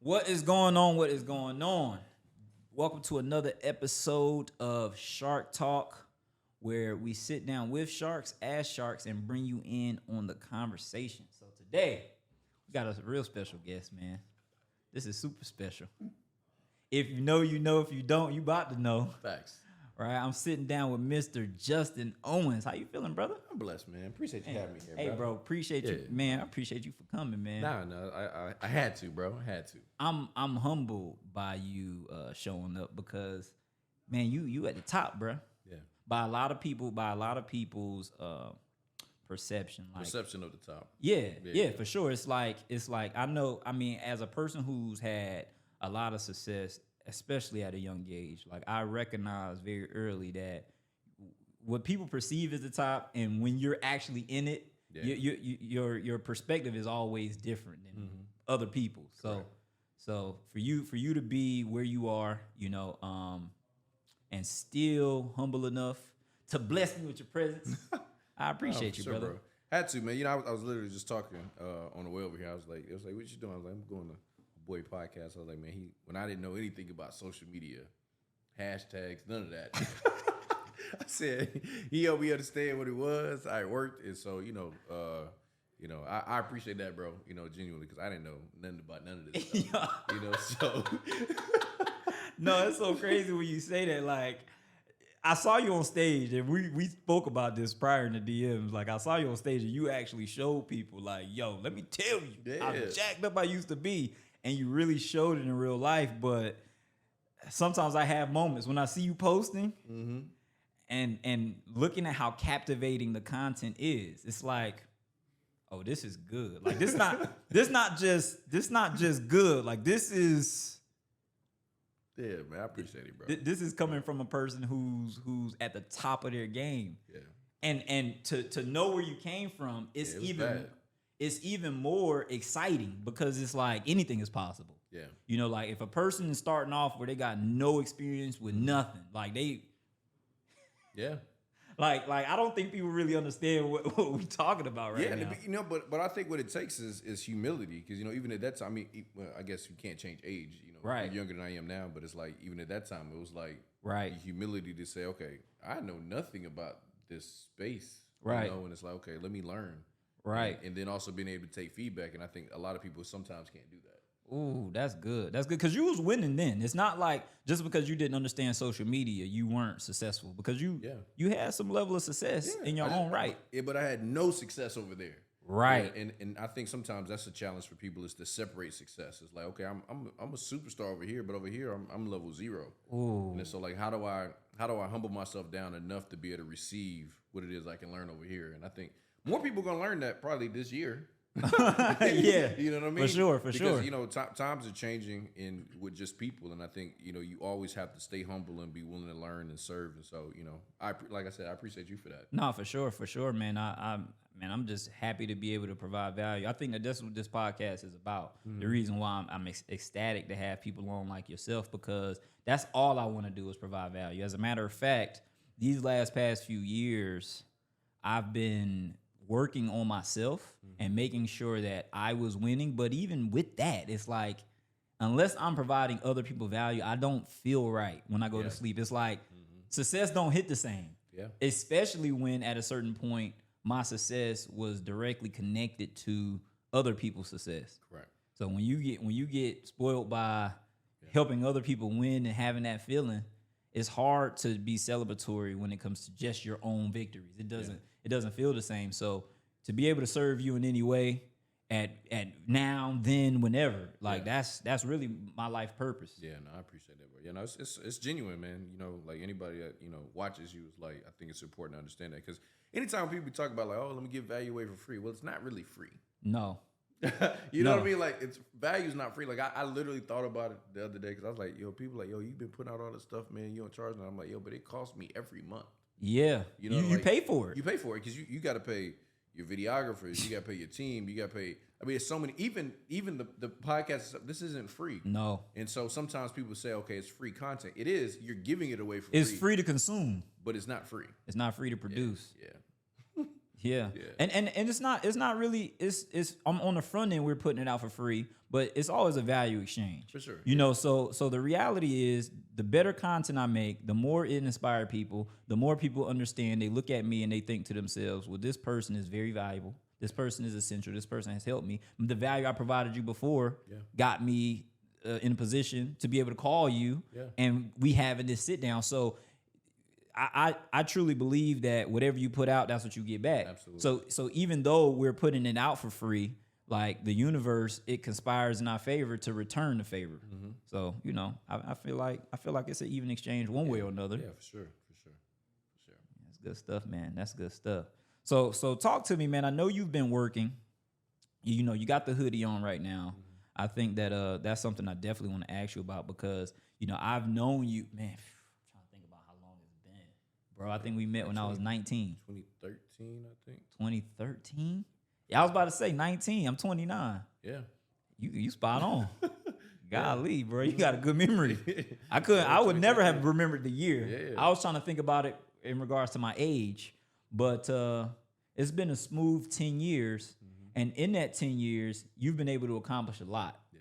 What is going on? What is going on? Welcome to another episode of Shark Talk, where we sit down with sharks, as sharks, and bring you in on the conversation. So today, we got a real special guest, man. This is super special. If you know, you know. If you don't, you about to know. Facts. Right? I'm sitting down with Mr. Justin Owens. How you feeling, brother? I'm blessed, man. Appreciate you having me here, Hey, bro, appreciate you, man. I appreciate you for coming, man. I had to, bro. I had to. I'm humbled by you showing up because, man, you at the top, bro. Yeah. By a lot of people's perception, like Perception of the top. Yeah, for sure. It's like I know. I mean, as a person who's had a lot of success, especially at a young age, like I recognize very early that what people perceive as the top, and when you're actually in it, your perspective is always different than other people's. So for you to be where you are, and still humble enough to bless me with your presence, I appreciate you, sure, brother. Bro. Had to, man. I was literally just talking on the way over here. It was like, what you doing? I was like, I'm going to a boy podcast. I was like, man, when I didn't know anything about social media, hashtags, none of that. I said he helped me understand what it was. I worked, and so I appreciate that, bro. Genuinely, because I didn't know nothing about none of this stuff. So no, it's so crazy when you say that. Like, I saw you on stage, and we spoke about this prior in the DMs. Like, I saw you on stage, and you actually showed people, like, yo, let me tell you how jacked up I used to be, and you really showed it in real life. But sometimes I have moments when I see you posting. And looking at how captivating the content is, it's like, oh, this is good. Like this not just good. Like this is. Yeah, man, I appreciate it, bro. This is coming from a person who's at the top of their game. Yeah. And to know where you came from, it's even more exciting because it's like anything is possible. Yeah. Like if a person is starting off where they got no experience with nothing, like they. Yeah. Like I don't think people really understand what we're talking about right now. But I think what it takes is humility, because even at that time, I guess you can't change age. Right. You're younger than I am now, but it's like even at that time, it was like the humility to say, okay, I know nothing about this space, right? And it's like, okay, let me learn, right? And then also being able to take feedback, and I think a lot of people sometimes can't do that. Ooh, that's good. That's good because you was winning then. It's not like just because you didn't understand social media, you weren't successful, because you had some level of success in your own right. Yeah, but I had no success over there. Right. Yeah, and I think sometimes that's a challenge for people, is to separate success. It's like, okay, I'm a superstar over here, but over here I'm level 0. Ooh. And so like, how do I humble myself down enough to be able to receive what it is I can learn over here? And I think more people are gonna learn that probably this year. Yeah, you know what I mean? For sure. Because times are changing with just people, and I think you always have to stay humble and be willing to learn and serve. And so like I said, I appreciate you for that. No, for sure, man. I'm just happy to be able to provide value. I think that's what this podcast is about. The reason why I'm ecstatic to have people on like yourself, because that's all I want to do is provide value. As a matter of fact, these past few years, I've been working on myself and making sure that I was winning. But even with that, it's like, unless I'm providing other people value, I don't feel right when I go to sleep. It's like success don't hit the same. Yeah. Especially when at a certain point, my success was directly connected to other people's success. Correct. So when you get spoiled by helping other people win and having that feeling, it's hard to be celebratory when it comes to just your own victories. It doesn't feel the same. So to be able to serve you in any way at now, then, whenever, like that's really my life purpose. Yeah, no, I appreciate that, bro. It's genuine, man. Like anybody that watches you, is like, I think it's important to understand that, because anytime people talk about like, oh, let me give value away for free, well, it's not really free. No. You know what I mean? Like, value's not free. Like I literally thought about it the other day, because I was like, people like, yo, you've been putting out all this stuff, man. You don't charge me. I'm like, yo, but it costs me every month. Yeah. You pay for it. You pay for it because you got to pay your videographers, you got to pay your team, you got to pay. I mean, it's so many. Even the podcast, this isn't free. No. And so sometimes people say, okay, it's free content. It is. You're giving it away for free. It's free to consume, but it's not free. It's not free to produce. Yeah. Yeah. Yeah. And it's not really it's on the front end we're putting it out for free, but it's always a value exchange. For sure. You know, so the reality is the better content I make, the more it inspires people, the more people understand, they look at me and they think to themselves, well, this person is very valuable. This person is essential. This person has helped me. The value I provided you before got me in a position to be able to call you and we having this sit down. So I truly believe that whatever you put out, that's what you get back. Absolutely. So even though we're putting it out for free, like the universe, it conspires in our favor to return the favor. So you know, I feel like it's an even exchange one way or another. Yeah, for sure. That's good stuff, man. That's good stuff. So talk to me, man. I know you've been working. You know, you got the hoodie on right now. I think that that's something I definitely want to ask you about because you know I've known you, man. Bro, I think we met when I was 19. 2013, I think. 2013? Yeah, I was about to say 19. I'm 29. Yeah. You spot on. Golly, bro, you got a good memory. I would never have remembered the year. Yeah. I was trying to think about it in regards to my age, but it's been a smooth 10 years. And in that 10 years, you've been able to accomplish a lot. Yeah.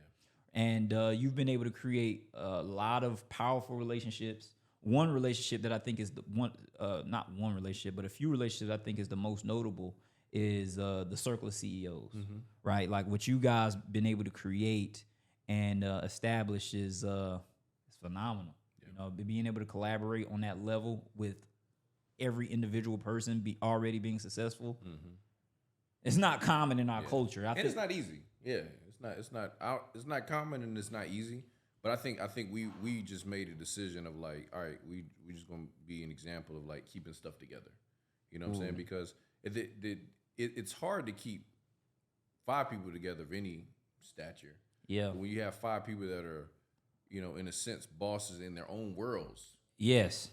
And you've been able to create a lot of powerful relationships. One relationship that I think is the one, not one relationship, but a few relationships I think is the most notable is the circle of CEOs, right? Like what you guys been able to create and establish is phenomenal. Yeah. You know, being able to collaborate on that level with every individual person already being successful. It's not common in our culture. And it's not easy. Yeah, it's not common and it's not easy. But I think we just made a decision of like, all right, we just gonna be an example of like keeping stuff together. You know what I'm saying? Because it's hard to keep 5 people together of any stature. Yeah. But when you have 5 people that are, you know, in a sense, bosses in their own worlds. Yes.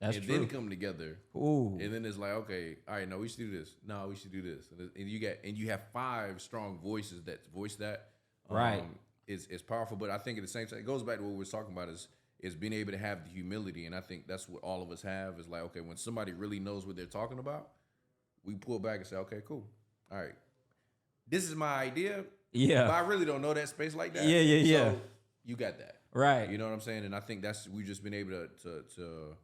That's and true. then come together. Ooh. And then it's like, okay, all right, no, we should do this. No, we should do this. And you have 5 strong voices that voice that. Right. Is powerful, but I think at the same time, it goes back to what we were talking about is being able to have the humility, and I think that's what all of us have is like, okay, when somebody really knows what they're talking about, we pull back and say, okay, cool, all right, this is my idea, but I really don't know that space like that. So you got that, right? You know what I'm saying? And I think we've just been able to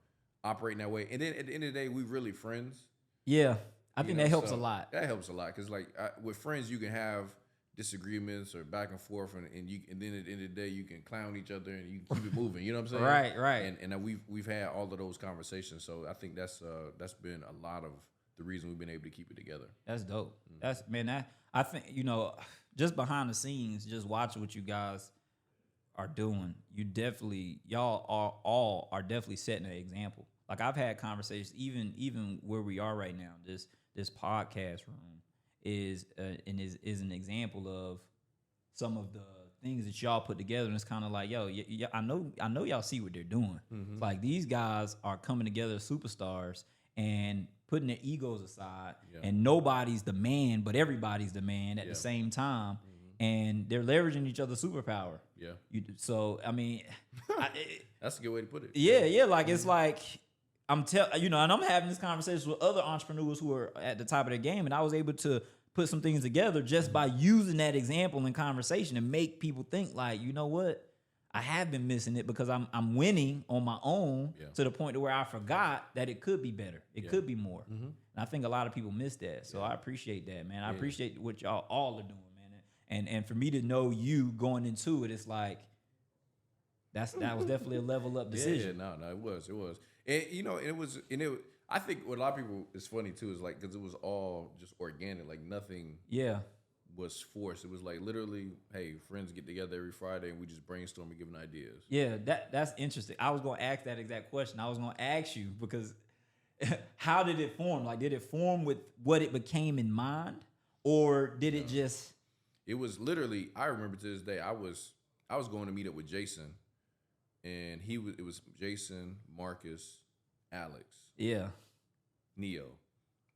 operate in that way, and then at the end of the day, we're really friends. Yeah, I think that helps a lot. That helps a lot because like with friends, you can have disagreements or back and forth, and then at the end of the day you can clown each other and you keep it moving. You know what I'm saying? Right. And we've had all of those conversations, so I think that's been a lot of the reason we've been able to keep it together. That's dope. That's I think you know just behind the scenes, just watching what you guys are doing. Y'all are definitely setting an example. Like I've had conversations even where we are right now. This podcast room is an example of some of the things that y'all put together, and it's kind of like, yo, I know y'all see what they're doing. Like these guys are coming together as superstars and putting their egos aside, and nobody's the man, but everybody's the man at the same time, and they're leveraging each other's superpower. Yeah. So I mean, that's a good way to put it. Yeah. Like it's like. And I'm having this conversation with other entrepreneurs who are at the top of their game, and I was able to put some things together just by using that example in conversation and make people think like, you know what, I have been missing it because I'm winning on my own to the point to where I forgot that it could be better, it could be more, and I think a lot of people miss that. So I appreciate that, man. I appreciate what y'all all are doing, man. And for me to know you going into it, it's like that was definitely a level up decision. No, it was. And you know, I think what a lot of people is funny too is like because it was all just organic, like nothing. Was forced. It was like literally, hey, friends get together every Friday and we just brainstorm and giving ideas. Yeah, that's interesting. I was gonna ask that exact question. I was gonna ask you because how did it form? Like, did it form with what it became in mind, or did it just? It was literally. I remember to this day. I was going to meet up with Jason. And it was Jason, Marcus, Alex, Neo,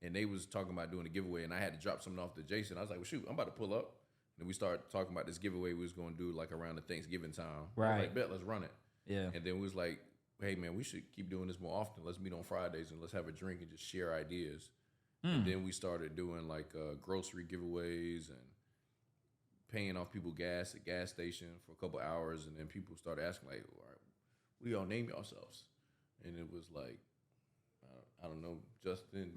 and they was talking about doing a giveaway, and I had to drop something off to Jason. I was like, well, shoot, I'm about to pull up. And we started talking about this giveaway we was going to do like around the Thanksgiving time. Right. I was like, bet, let's run it. Yeah. And then we was like, hey, man, we should keep doing this more often. Let's meet on Fridays and let's have a drink and just share ideas. And then we started doing like grocery giveaways and paying off people gas at gas station for a couple hours. And then people started asking like, all right, what do y'all name yourselves? And it was like, I don't know, Justin,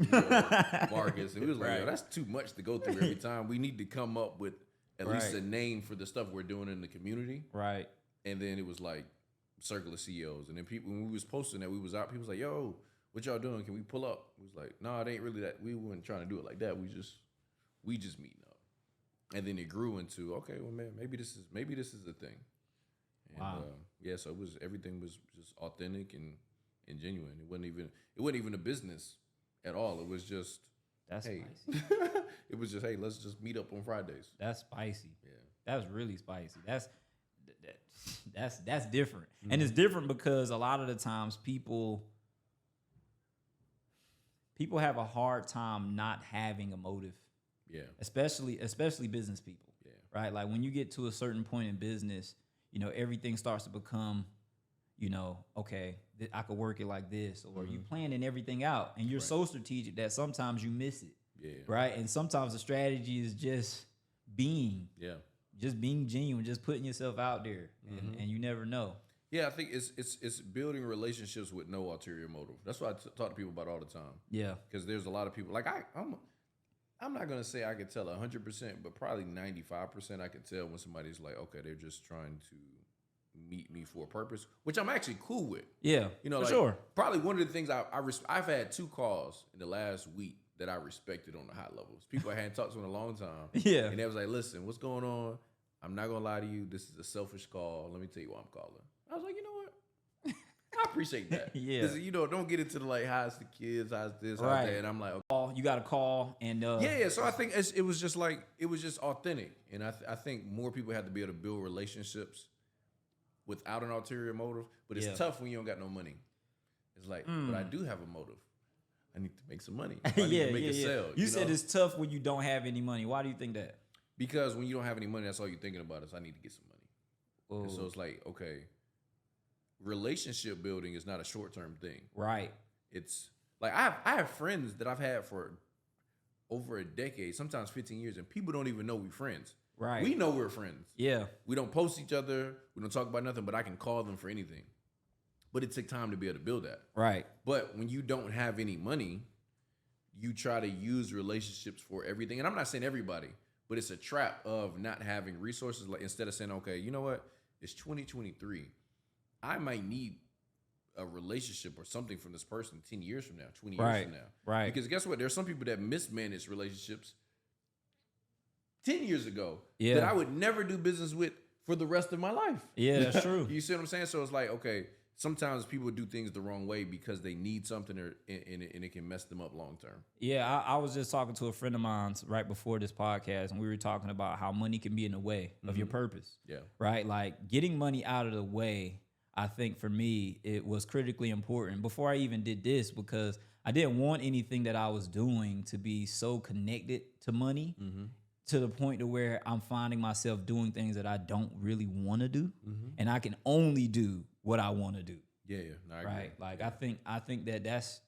Marcus. And we was like, Right. yo, that's too much to go through every time. We need to come up with at least a name for the stuff we're doing in the community. Right. And then it was like Circle of CEOs. And then people, when we was posting that, we was out, people was like, yo, what y'all doing? Can we pull up? We was like, no, it ain't really that. We weren't trying to do it like that. We just meeting up. And then it grew into, okay, well, man, maybe this is the thing. And, Wow. yeah, so everything was just authentic and genuine. It wasn't even a business at all. It was just, That's hey, spicy. it was just, hey, let's just meet up on Fridays. That's spicy. Yeah. That's really spicy. That's different. And it's different because a lot of the times people have a hard time not having a motive. Yeah. Especially business people. Yeah. Right? Like when you get to a certain point in business, everything starts to become, okay, I could work it like this, or you planning everything out and you're so strategic that sometimes you miss it. Yeah. Right? And sometimes the strategy is just being genuine, just putting yourself out there, and you never know. Yeah, I think it's building relationships with no ulterior motive. That's what I talk to people about all the time. Yeah. Because there's a lot of people, like I'm not going to say I could tell 100%, but probably 95% I could tell when somebody's like, okay, they're just trying to meet me for a purpose, which I'm actually cool with. Yeah, for sure. Probably one of the things I've had 2 calls in the last week that I respected on the high levels. People I hadn't talked to in a long time. Yeah. And they was like, listen, what's going on? I'm not going to lie to you. This is a selfish call. Let me tell you why I'm calling. I was like, you know what? I appreciate that. Yeah. Because, don't get into the like, how's the kids, how's this, how's that. And I'm like, okay. You got to call and Yeah. So I think it was just authentic. And I think more people have to be able to build relationships without an ulterior motive. But it's tough when you don't got no money. It's like, but I do have a motive. I need to make some money. I need to make a sale. You said it's tough when you don't have any money. Why do you think that? Because when you don't have any money, that's all you're thinking about is I need to get some money. And so it's like, okay, relationship building is not a short-term thing. Right. It's like I have friends that I've had for over a decade, sometimes 15 years, and people don't even know we're friends. Right. We know we're friends. Yeah. We don't post each other. We don't talk about nothing, but I can call them for anything. But it took time to be able to build that. Right. But when you don't have any money, you try to use relationships for everything. And I'm not saying everybody, but it's a trap of not having resources. Like instead of saying, okay, you know what? It's 2023. I might need a relationship or something from this person 10 years from now, 20 years from now. Right. Because guess what? There's some people that mismanage relationships 10 years ago that I would never do business with for the rest of my life. Yeah, that's true. You see what I'm saying? So it's like, okay, sometimes people do things the wrong way because they need something and it can mess them up long term. Yeah, I was just talking to a friend of mine right before this podcast, and we were talking about how money can be in the way of your purpose. Yeah. Right? Like getting money out of the way, I think for me, it was critically important before I even did this because I didn't want anything that I was doing to be so connected to money to the point to where I'm finding myself doing things that I don't really want to do, and I can only do what I want to do. Yeah, no, I agree. Right? Like I think that's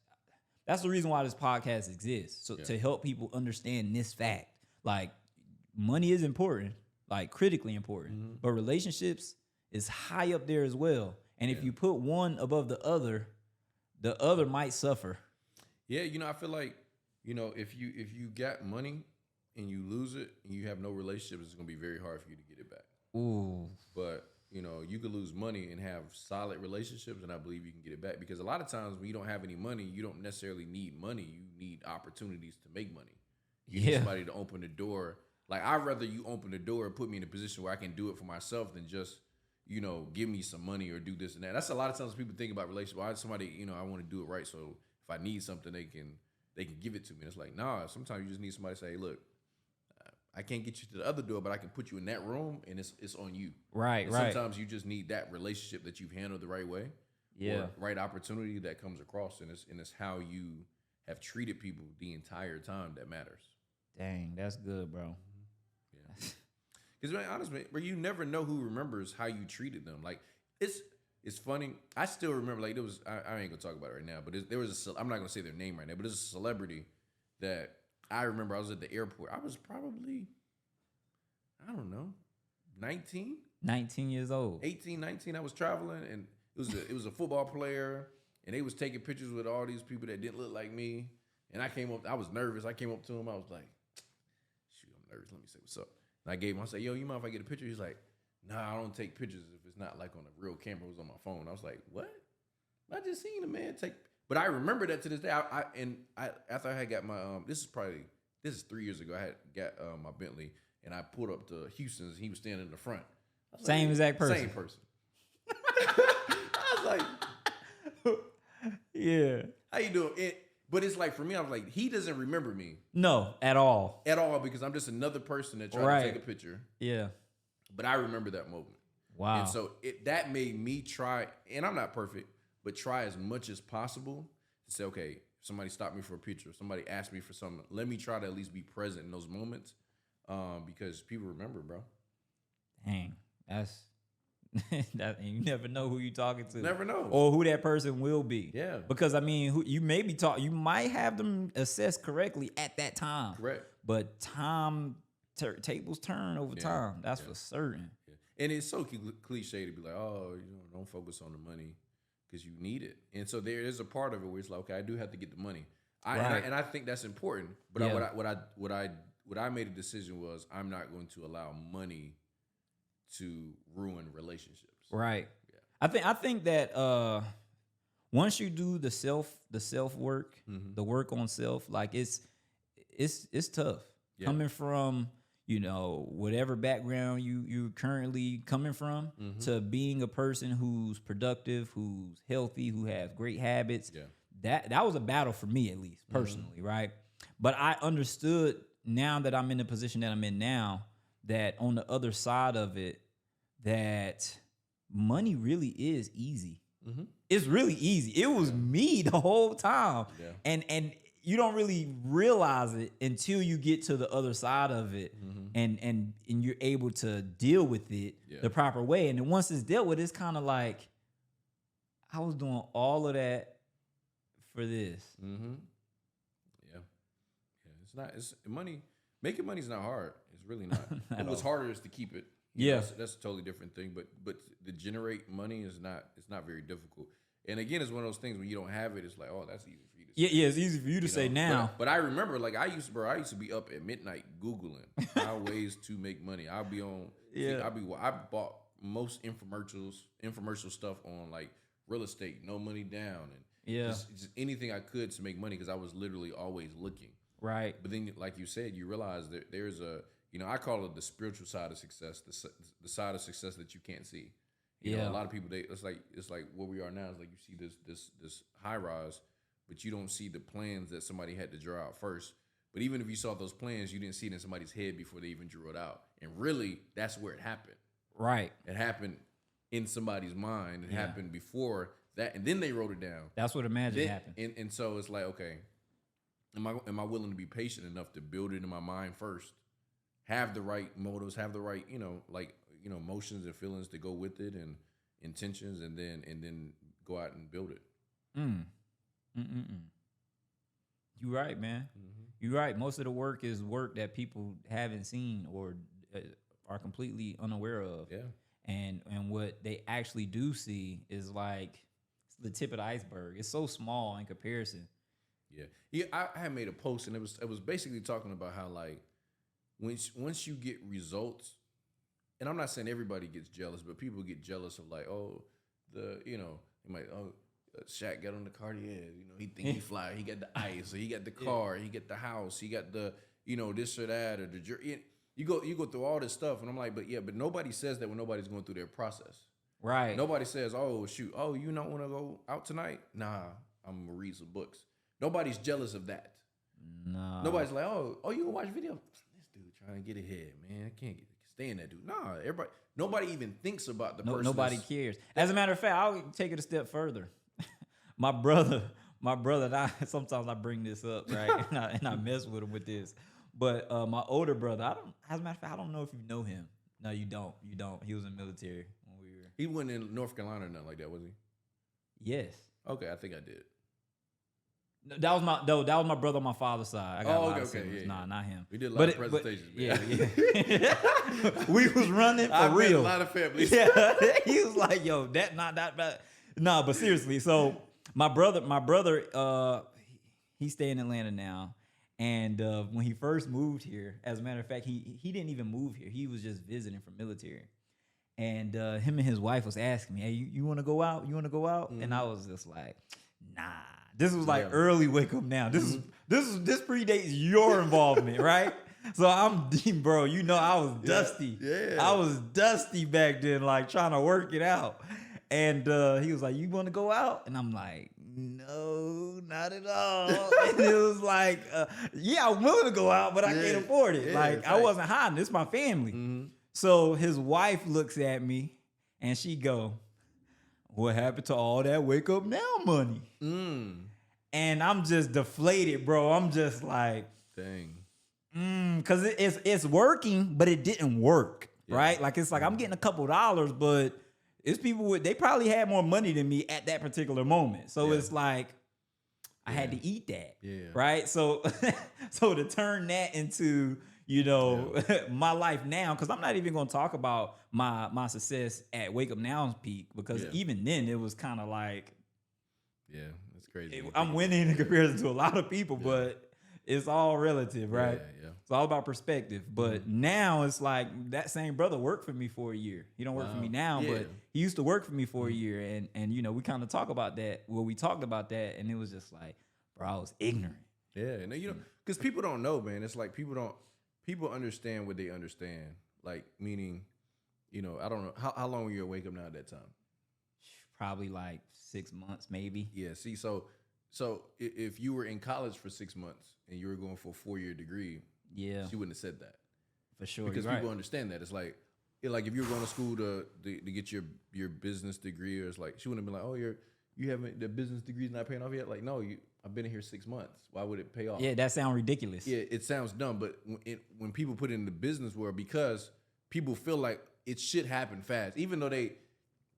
the reason why this podcast exists. So to help people understand this fact. Like money is important, like critically important, but relationships is high up there as well. And if you put one above the other might suffer. Yeah, I feel like, if you got money and you lose it and you have no relationships, it's gonna be very hard for you to get it back. Ooh. But you could lose money and have solid relationships, and I believe you can get it back. Because a lot of times when you don't have any money, you don't necessarily need money. You need opportunities to make money. You need somebody to open the door. Like, I'd rather you open the door and put me in a position where I can do it for myself than just, give me some money or do this and that. That's a lot of times people think about relationships. Well, somebody, I want to do it right. So if I need something, they can give it to me. And it's like, nah, sometimes you just need somebody to say, hey, look, I can't get you to the other door, but I can put you in that room, and it's on you. Right, and right. Sometimes you just need that relationship that you've handled the right way. Yeah. Or right opportunity that comes across, and it's how you have treated people the entire time that matters. Dang, that's good, bro. Yeah. Because, man, honestly, bro, you never know who remembers how you treated them. Like, it's funny. I still remember, like, there was, I ain't gonna talk about it right now, but there was I'm not gonna say their name right now, but there's a celebrity that I remember I was at the airport. I was probably, I don't know, 19? 19 years old. 18, 19. I was traveling, and it was a football player, and they was taking pictures with all these people that didn't look like me. And I came up, I was nervous. I came up to him, I was like, shoot, I'm nervous. Let me say what's up. And I gave him, I said, yo, you mind if I get a picture? He's like, nah, I don't take pictures if it's not like on a real camera. It was on my phone. I was like, what? I just seen a man take. But I remember that to this day. After I had got my this is 3 years ago. I had got my Bentley, and I pulled up to Houston's. And he was standing in the front. Same like, exact person. Same person. I was like, yeah. How you doing? But it's like for me, I was like, he doesn't remember me. No, at all. At all, because I'm just another person that tried to take a picture. Yeah. But I remember that moment. Wow. And so that made me try, and I'm not perfect, but try as much as possible to say, okay, if somebody stopped me for a picture, somebody asked me for something, let me try to at least be present in those moments, because people remember, bro. Dang, that's that. You never know who you talking to. Never know, or who that person will be. Yeah, because I mean, you may be you might have them assessed correctly at that time. Correct, but tables turn over time. That's for certain. Yeah. And it's so cliche to be like, oh, don't focus on the money because you need it. And so there is a part of it where it's like, okay, I do have to get the money. And I think that's important. But what I made a decision was I'm not going to allow money to ruin relationships. Right. Yeah. I think that once you do the self work, the work on self, like it's tough. Yeah. Coming from whatever background you currently coming from, to being a person who's productive, who's healthy, who has great habits. Yeah. That was a battle for me, at least personally, right? But I understood now that I'm in the position that I'm in now, that on the other side of it, that money really is easy. It's really easy. It was me the whole time. Yeah. And you don't really realize it until you get to the other side of it, and you're able to deal with it the proper way. And then once it's dealt with, it's kind of like, I was doing all of that for this. Yeah. It's money. Making money is not hard. It's really not. What's harder is to keep it. That's a totally different thing. But to generate money is not. It's not very difficult. And again, it's one of those things when you don't have it, it's like, oh, that's easy for you to say. Yeah, it's easy for you to say now. But I remember, like, I used to be up at midnight Googling how ways to make money. I'll be on. I bought most infomercial stuff on like real estate, no money down, and just anything I could to make money, because I was literally always looking. Right. But then, like you said, you realize that there's I call it the spiritual side of success, the side of success that you can't see. You know, a lot of people, it's like where we are now. It's like you see this high rise, but you don't see the plans that somebody had to draw out first. But even if you saw those plans, you didn't see it in somebody's head before they even drew it out. And really, that's where it happened. Right. It happened in somebody's mind. It happened before that, and then they wrote it down. That's what magic happened. And so it's like, okay, am I willing to be patient enough to build it in my mind first? Have the right motives, have the right, emotions and feelings to go with it, and intentions, and then go out and build it. You're right, man. You're right. Most of the work is work that people haven't seen or are completely unaware of. Yeah. And what they actually do see is like the tip of the iceberg. It's so small in comparison. Yeah. I had made a post, and it was basically talking about how, like, once you get results, and I'm not saying everybody gets jealous, but people get jealous of, like, Shaq got on the Cartier, he think he fly, he got the ice, or he got the car, he got the house, he got the, this or that, or the jury. You go through all this stuff, and I'm like, but nobody says that when nobody's going through their process. Right. Nobody says, oh, shoot, oh, you don't want to go out tonight? Nah, I'm going to read some books. Nobody's jealous of that. No. Nobody's like, oh, you can watch video? This dude trying to get ahead, man. I can't stand that dude. Nah, nobody even thinks about the person. Nobody cares. As a matter of fact, I'll take it a step further. My brother, and I, sometimes I bring this up, right? and I mess with him with this. But my older brother, as a matter of fact, I don't know if you know him. No, you don't. He was in the military when we were. He wasn't in North Carolina or nothing like that, was he? Yes. Okay, I think I did. That was my brother on my father's side. I got a lot of okay, siblings. Nah, not him. We did a lot of presentations. Yeah. We was running for real. A lot of families. Yeah, he was like, "Yo, that not that bad." No, but seriously. So my brother, he stay in Atlanta now, and when he first moved here, as a matter of fact, he didn't even move here. He was just visiting from military, and him and his wife was asking me, "Hey, you want to go out? You want to go out?" And I was just like, "Nah." This was like early wake up now. This predates your involvement, right? So I'm deep, bro. You know, I was dusty. Yeah. I was dusty back then, like trying to work it out. And he was like, "You want to go out?" And I'm like, "No, not at all." And it was like, "Yeah, I'm willing to go out, but I can't afford it." Like I wasn't hiding. It's my family. So his wife looks at me and she go, "What happened to all that wake up now money?" And I'm just deflated, bro. I'm just like, dang. Because it's working, but it didn't work, right? Like it's like I'm getting a couple dollars, but it's people they probably had more money than me at that particular moment. So it's like I had to eat that, right? So so to turn that into my life now, because I'm not even going to talk about my success at Wake Up Now's peak, because even then it was kind of like, that's crazy. I'm winning in comparison to a lot of people, but it's all relative, right? It's all about perspective. But now it's like that same brother worked for me for a year. He don't work for me now, but he used to work for me for a year. And we kind of talk about that. Well, we talked about that, and it was just like, bro, I was ignorant. Yeah, and because people don't know, man. It's like people understand what they understand. Like, meaning, I don't know. How long were you at Wake Up Now at that time? Probably like 6 months, maybe. Yeah, see, so if you were in college for 6 months and you were going for a 4-year degree, she wouldn't have said that. For sure. Because people understand that. It's like if you were going to school to get your business degree, or it's like, she wouldn't have been like, "Oh, you haven't, the business degree's not paying off yet." Like, no, I've been here 6 months. Why would it pay off? Yeah, that sounds ridiculous. Yeah, it sounds dumb, but when people put it in the business world, because people feel like it should happen fast, even though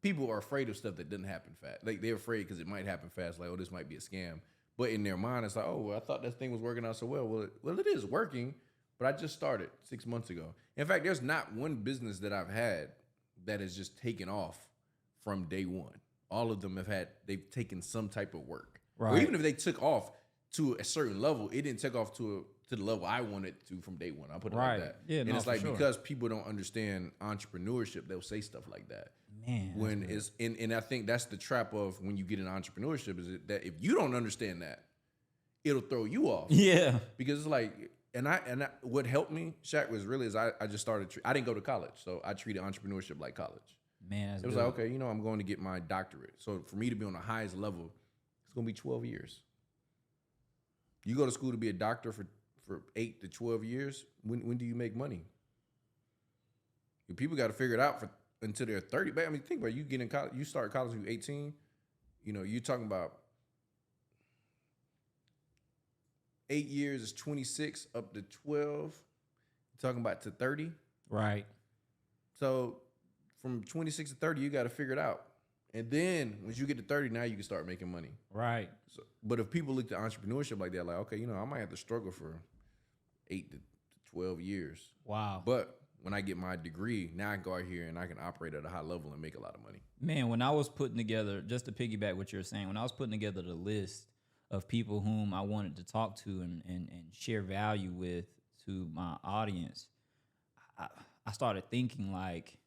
people are afraid of stuff that doesn't happen fast. Like, they're afraid because it might happen fast. Like, oh, this might be a scam. But in their mind, it's like, oh, well, I thought this thing was working out so well. Well, it is working, but I just started 6 months ago. In fact, there's not one business that I've had that has just taken off from day one. All of them they've taken some type of work. Right. Or even if they took off to a certain level, it didn't take off to the level I wanted to from day one. I'll put it like that. Yeah, and it's like, because people don't understand entrepreneurship, they'll say stuff like that. Man, when it's and I think that's the trap of when you get in entrepreneurship, is that if you don't understand that, it'll throw you off. Yeah, because it's like, and I what helped me, Shaqq, was really I just started. I didn't go to college, so I treated entrepreneurship like college. Man, it was like, okay, I'm going to get my doctorate. So for me to be on the highest level, it's going to be 12 years. You go to school to be a doctor for 8 to 12 years. When do you make money? People got to figure it out until they're 30. But I mean, think about it. You get in college, you start college when you're 18. You're talking about 8 years is 26 up to 12. You're talking about to 30. Right. So from 26 to 30, you got to figure it out. And then once you get to 30, now you can start making money. Right. So, but if people look at entrepreneurship like that, like, okay, I might have to struggle for 8 to 12 years. Wow. But when I get my degree, now I can go out here and I can operate at a high level and make a lot of money. Man, when I was putting together, just to piggyback what you're saying, when I was putting together the list of people whom I wanted to talk to and share value with to my audience, I started thinking like,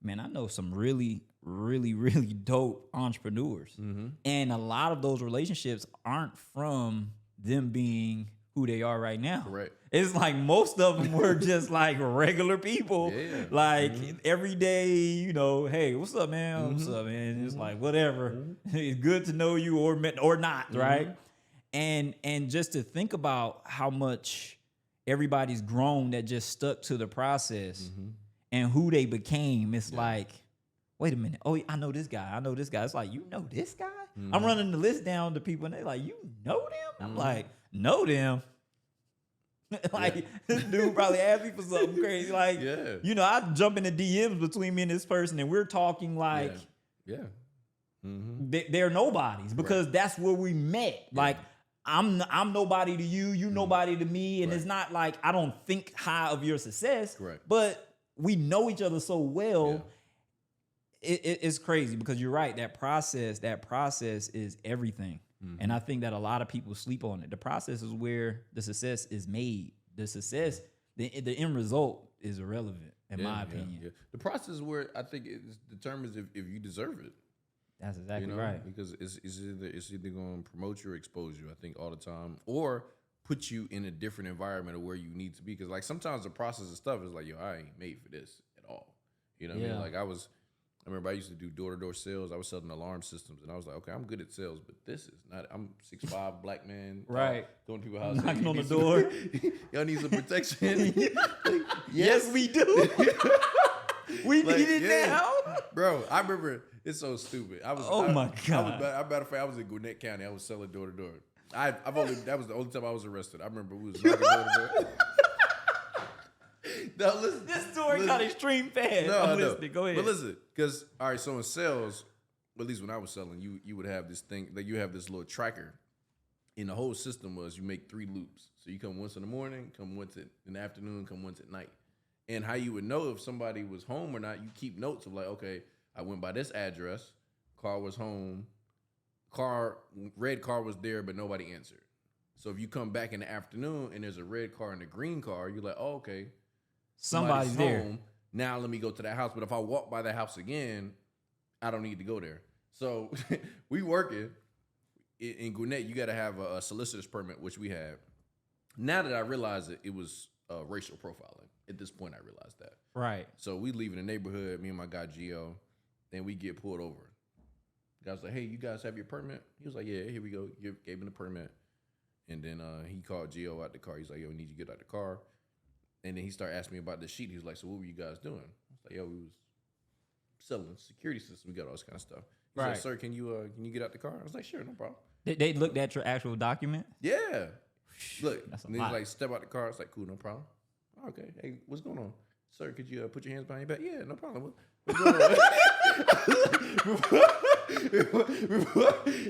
man, I know some really, really, really dope entrepreneurs. Mm-hmm. And a lot of those relationships aren't from them being who they are right now. Correct. It's like most of them were just like regular people. Yeah. Like every day, hey, what's up, man? Mm-hmm. What's up, man? It's like, whatever. Mm-hmm. It's good to know you or not, mm-hmm. right? And just to think about how much everybody's grown that just stuck to the process. Mm-hmm. And who they became, it's like, wait a minute. Oh, I know this guy. I know this guy. It's like, you know this guy? Mm-hmm. I'm running the list down to people, and they're like, you know them? Mm-hmm. I'm like, know them? Like, this dude probably asked me for something crazy. Like, I jump in the DMs between me and this person, and we're talking like, they're nobodies because that's where we met. Yeah. Like I'm nobody to you, you nobody to me, and it's not like I don't think high of your success. Correct. But we know each other so well. Yeah. It's crazy because you're right. That process is everything. And I think that a lot of people sleep on it. The process is where the success is made. The success, the end result is irrelevant, in my opinion. Yeah. The process is where I think it determines if you deserve it. That's exactly right. Because it's either going to promote you or expose you, I think, all the time, or put you in a different environment of where you need to be. Because like sometimes the process of stuff is like, yo, I ain't made for this at all. You know what I mean? Like I remember I used to do door-to-door sales. I was selling alarm systems, and I was like, okay, I'm good at sales, but this is not. I'm 6'5", black man, right? Going to people's houses, knocking on the door. Y'all need some protection. Like, yes, we do. We need it now, bro. I remember it's so stupid. My god! Matter of fact, I was in Gwinnett County. I was selling door-to-door. That was the only time I was arrested. I remember we was knocking door-to-door. No, listen. This story got extreme fast. No, I'm listening. Go ahead. But listen, because all right, so in sales, at least when I was selling, you would have this thing that you have this little tracker, and the whole system was you make 3 loops. So you come once in the morning, come once in the afternoon, come once at night. And how you would know if somebody was home or not, you keep notes of like, okay, I went by this address, car was home, red car was there, but nobody answered. So if you come back in the afternoon and there's a red car and a green car, you're like, oh, okay. Somebody's there. Home. Now let me go to that house. But if I walk by that house again, I don't need to go there. So we working in Gwinnett. You got to have a solicitor's permit, which we have. Now that I realize it was racial profiling. At this point, I realized that. Right. So we leave in the neighborhood, me and my guy Gio, and we get pulled over. The guy's like, hey, you guys have your permit? He was like, yeah, here we go. Gave him the permit. And then he called Gio out the car. He's like, yo, we need you to get out the car. And then he started asking me about the sheet. He was like, so what were you guys doing? I was like, yo, we was selling security systems. We got all this kind of stuff. He's like, sir, can you get out the car? I was like, sure, no problem. They looked at your actual document? Yeah. Look, that's a and then lot. He's like, step out the car. I was like, cool, no problem. Okay, hey, what's going on? Sir, could you put your hands behind your back? Yeah, no problem. What's going on?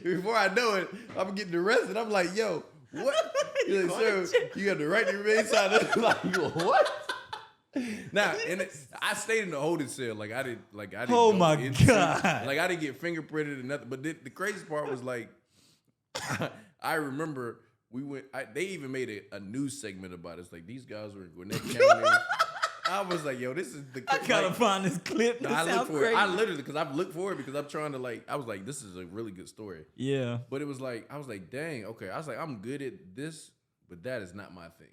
before I know it, I'm getting arrested. I'm like, yo, what? He's like, sir, you got the right to remain silent. Like, what? Now, and I stayed in the holding cell. Like I didn't. Oh my god! Like I didn't get fingerprinted or nothing. But the crazy part was like, I remember we went. They even made a news segment about it. It's like these guys were in Gwinnett County. I was like, yo, this is the. I gotta find this clip. I look for it. I literally, because I've looked for it because I'm trying to I was like, this is a really good story. Yeah. But it was like, I was like, dang, okay. I was like, I'm good at this, but that is not my thing.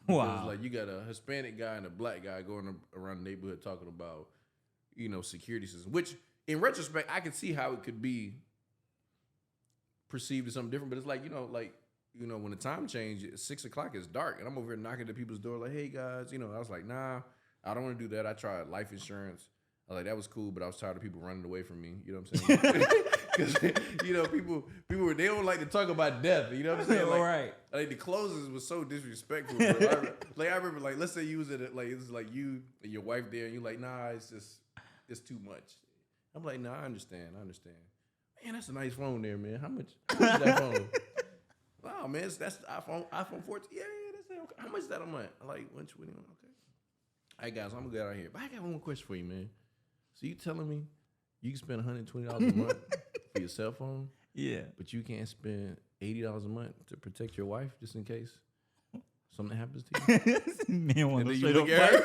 Because wow. Like you got a Hispanic guy and a black guy going around the neighborhood talking about, security system. Which, in retrospect, I could see how it could be perceived as something different. But it's like, when the time changed, 6 o'clock is dark, and I'm over here knocking at people's door like, hey guys, I was like, nah. I don't want to do that. I tried life insurance. I was like, that was cool, but I was tired of people running away from me. You know what I'm saying? Because, people, they don't like to talk about death. You know what I'm saying? Like, right. Like, the closes was so disrespectful. Bro. I remember, let's say you was at it, it's like you and your wife there, and you're like, nah, it's too much. I'm like, nah, I understand. Man, that's a nice phone there, man. How much is that phone? Wow, man, that's the iPhone 14. Yeah, that's it. Okay. How much is that a month? I'm like, 121. Okay. All right, guys, I'm gonna get out of here. But I got one more question for you, man. So you telling me you can spend $120 a month for your cell phone? Yeah. But you can't spend $80 a month to protect your wife just in case something happens to you? Man, want to look at her.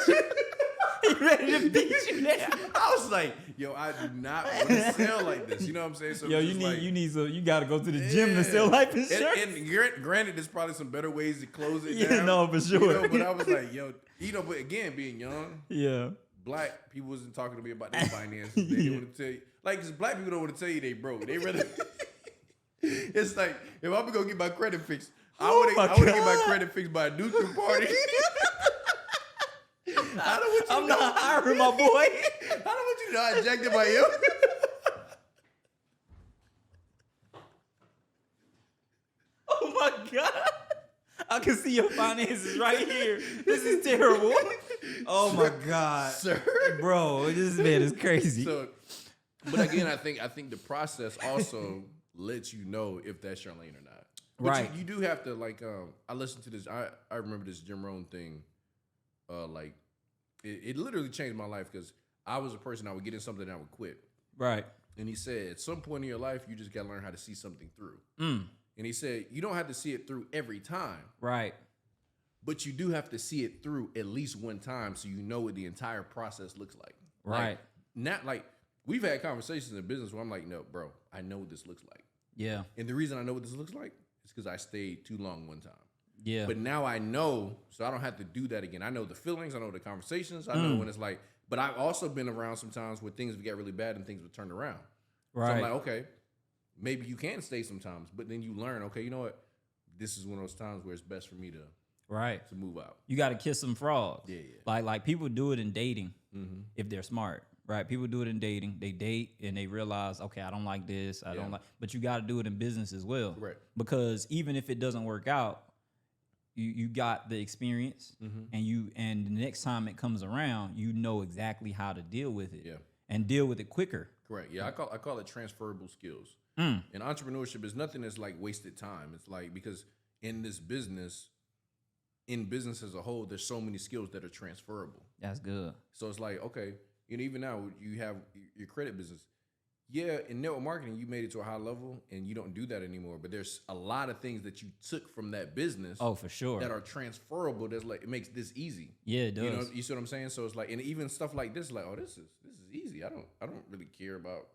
He ready to beat you there. I was like, yo, I do not want to sell like this. You know what I'm saying? So yo, you got to go to the gym to sell life insurance. And granted, there's probably some better ways to close it down. Yeah, no, for sure. But I was like, yo, but again, being young, yeah, black people wasn't talking to me about their finances. They didn't want to tell you, because black people don't want to tell you they broke. They rather. It's like if I'm gonna go get my credit fixed, I want to get my credit fixed by a neutral party. I'm not hiring my boy. I don't want you to know I jacked it by you. Oh my God. I can see your finances right here. This is terrible. Oh my God. Sir. Bro, this man is crazy. So But again, I think the process also lets you know if that's your lane or not. But Right. you do have to like. I listened to this. I remember this Jim Rohn thing. Like it literally changed my life because I was a person I would get in something and I would quit. Right. And he said, at some point in your life, you just got to learn how to see something through. Mm. And he said, you don't have to see it through every time. Right. But you do have to see it through at least one time so you know what the entire process looks like. Right. Like, not like we've had conversations in business where I'm like, no, bro, I know what this looks like. Yeah. And the reason I know what this looks like is because I stayed too long one time. Yeah. But now I know, so I don't have to do that again. I know the feelings, I know the conversations, I know when it's like, but I've also been around sometimes where things would get really bad and things would turn around. Right. So I'm like, okay, maybe you can stay sometimes, but then you learn, okay, you know what? This is one of those times where it's best for me to move out. You got to kiss some frogs. Yeah, yeah. Like people do it in dating if they're smart, right? People do it in dating. They date and they realize, okay, I don't like this. I don't like, but you got to do it in business as well. Correct. Because even if it doesn't work out, you got the experience and the next time it comes around, you know exactly how to deal with it and deal with it quicker. Correct. Yeah, I call it transferable skills. And entrepreneurship is nothing that's like wasted time. It's like, because in this business, in business as a whole, there's so many skills that are transferable. That's good. So it's like, okay, even now you have your credit business. Yeah, in network marketing, you made it to a high level and you don't do that anymore. But there's a lot of things that you took from that business. Oh, for sure. That are transferable. That's like, it makes this easy. Yeah, it does. You know, you see what I'm saying? So it's like, and even stuff like this, like, oh, this is easy. I don't really care about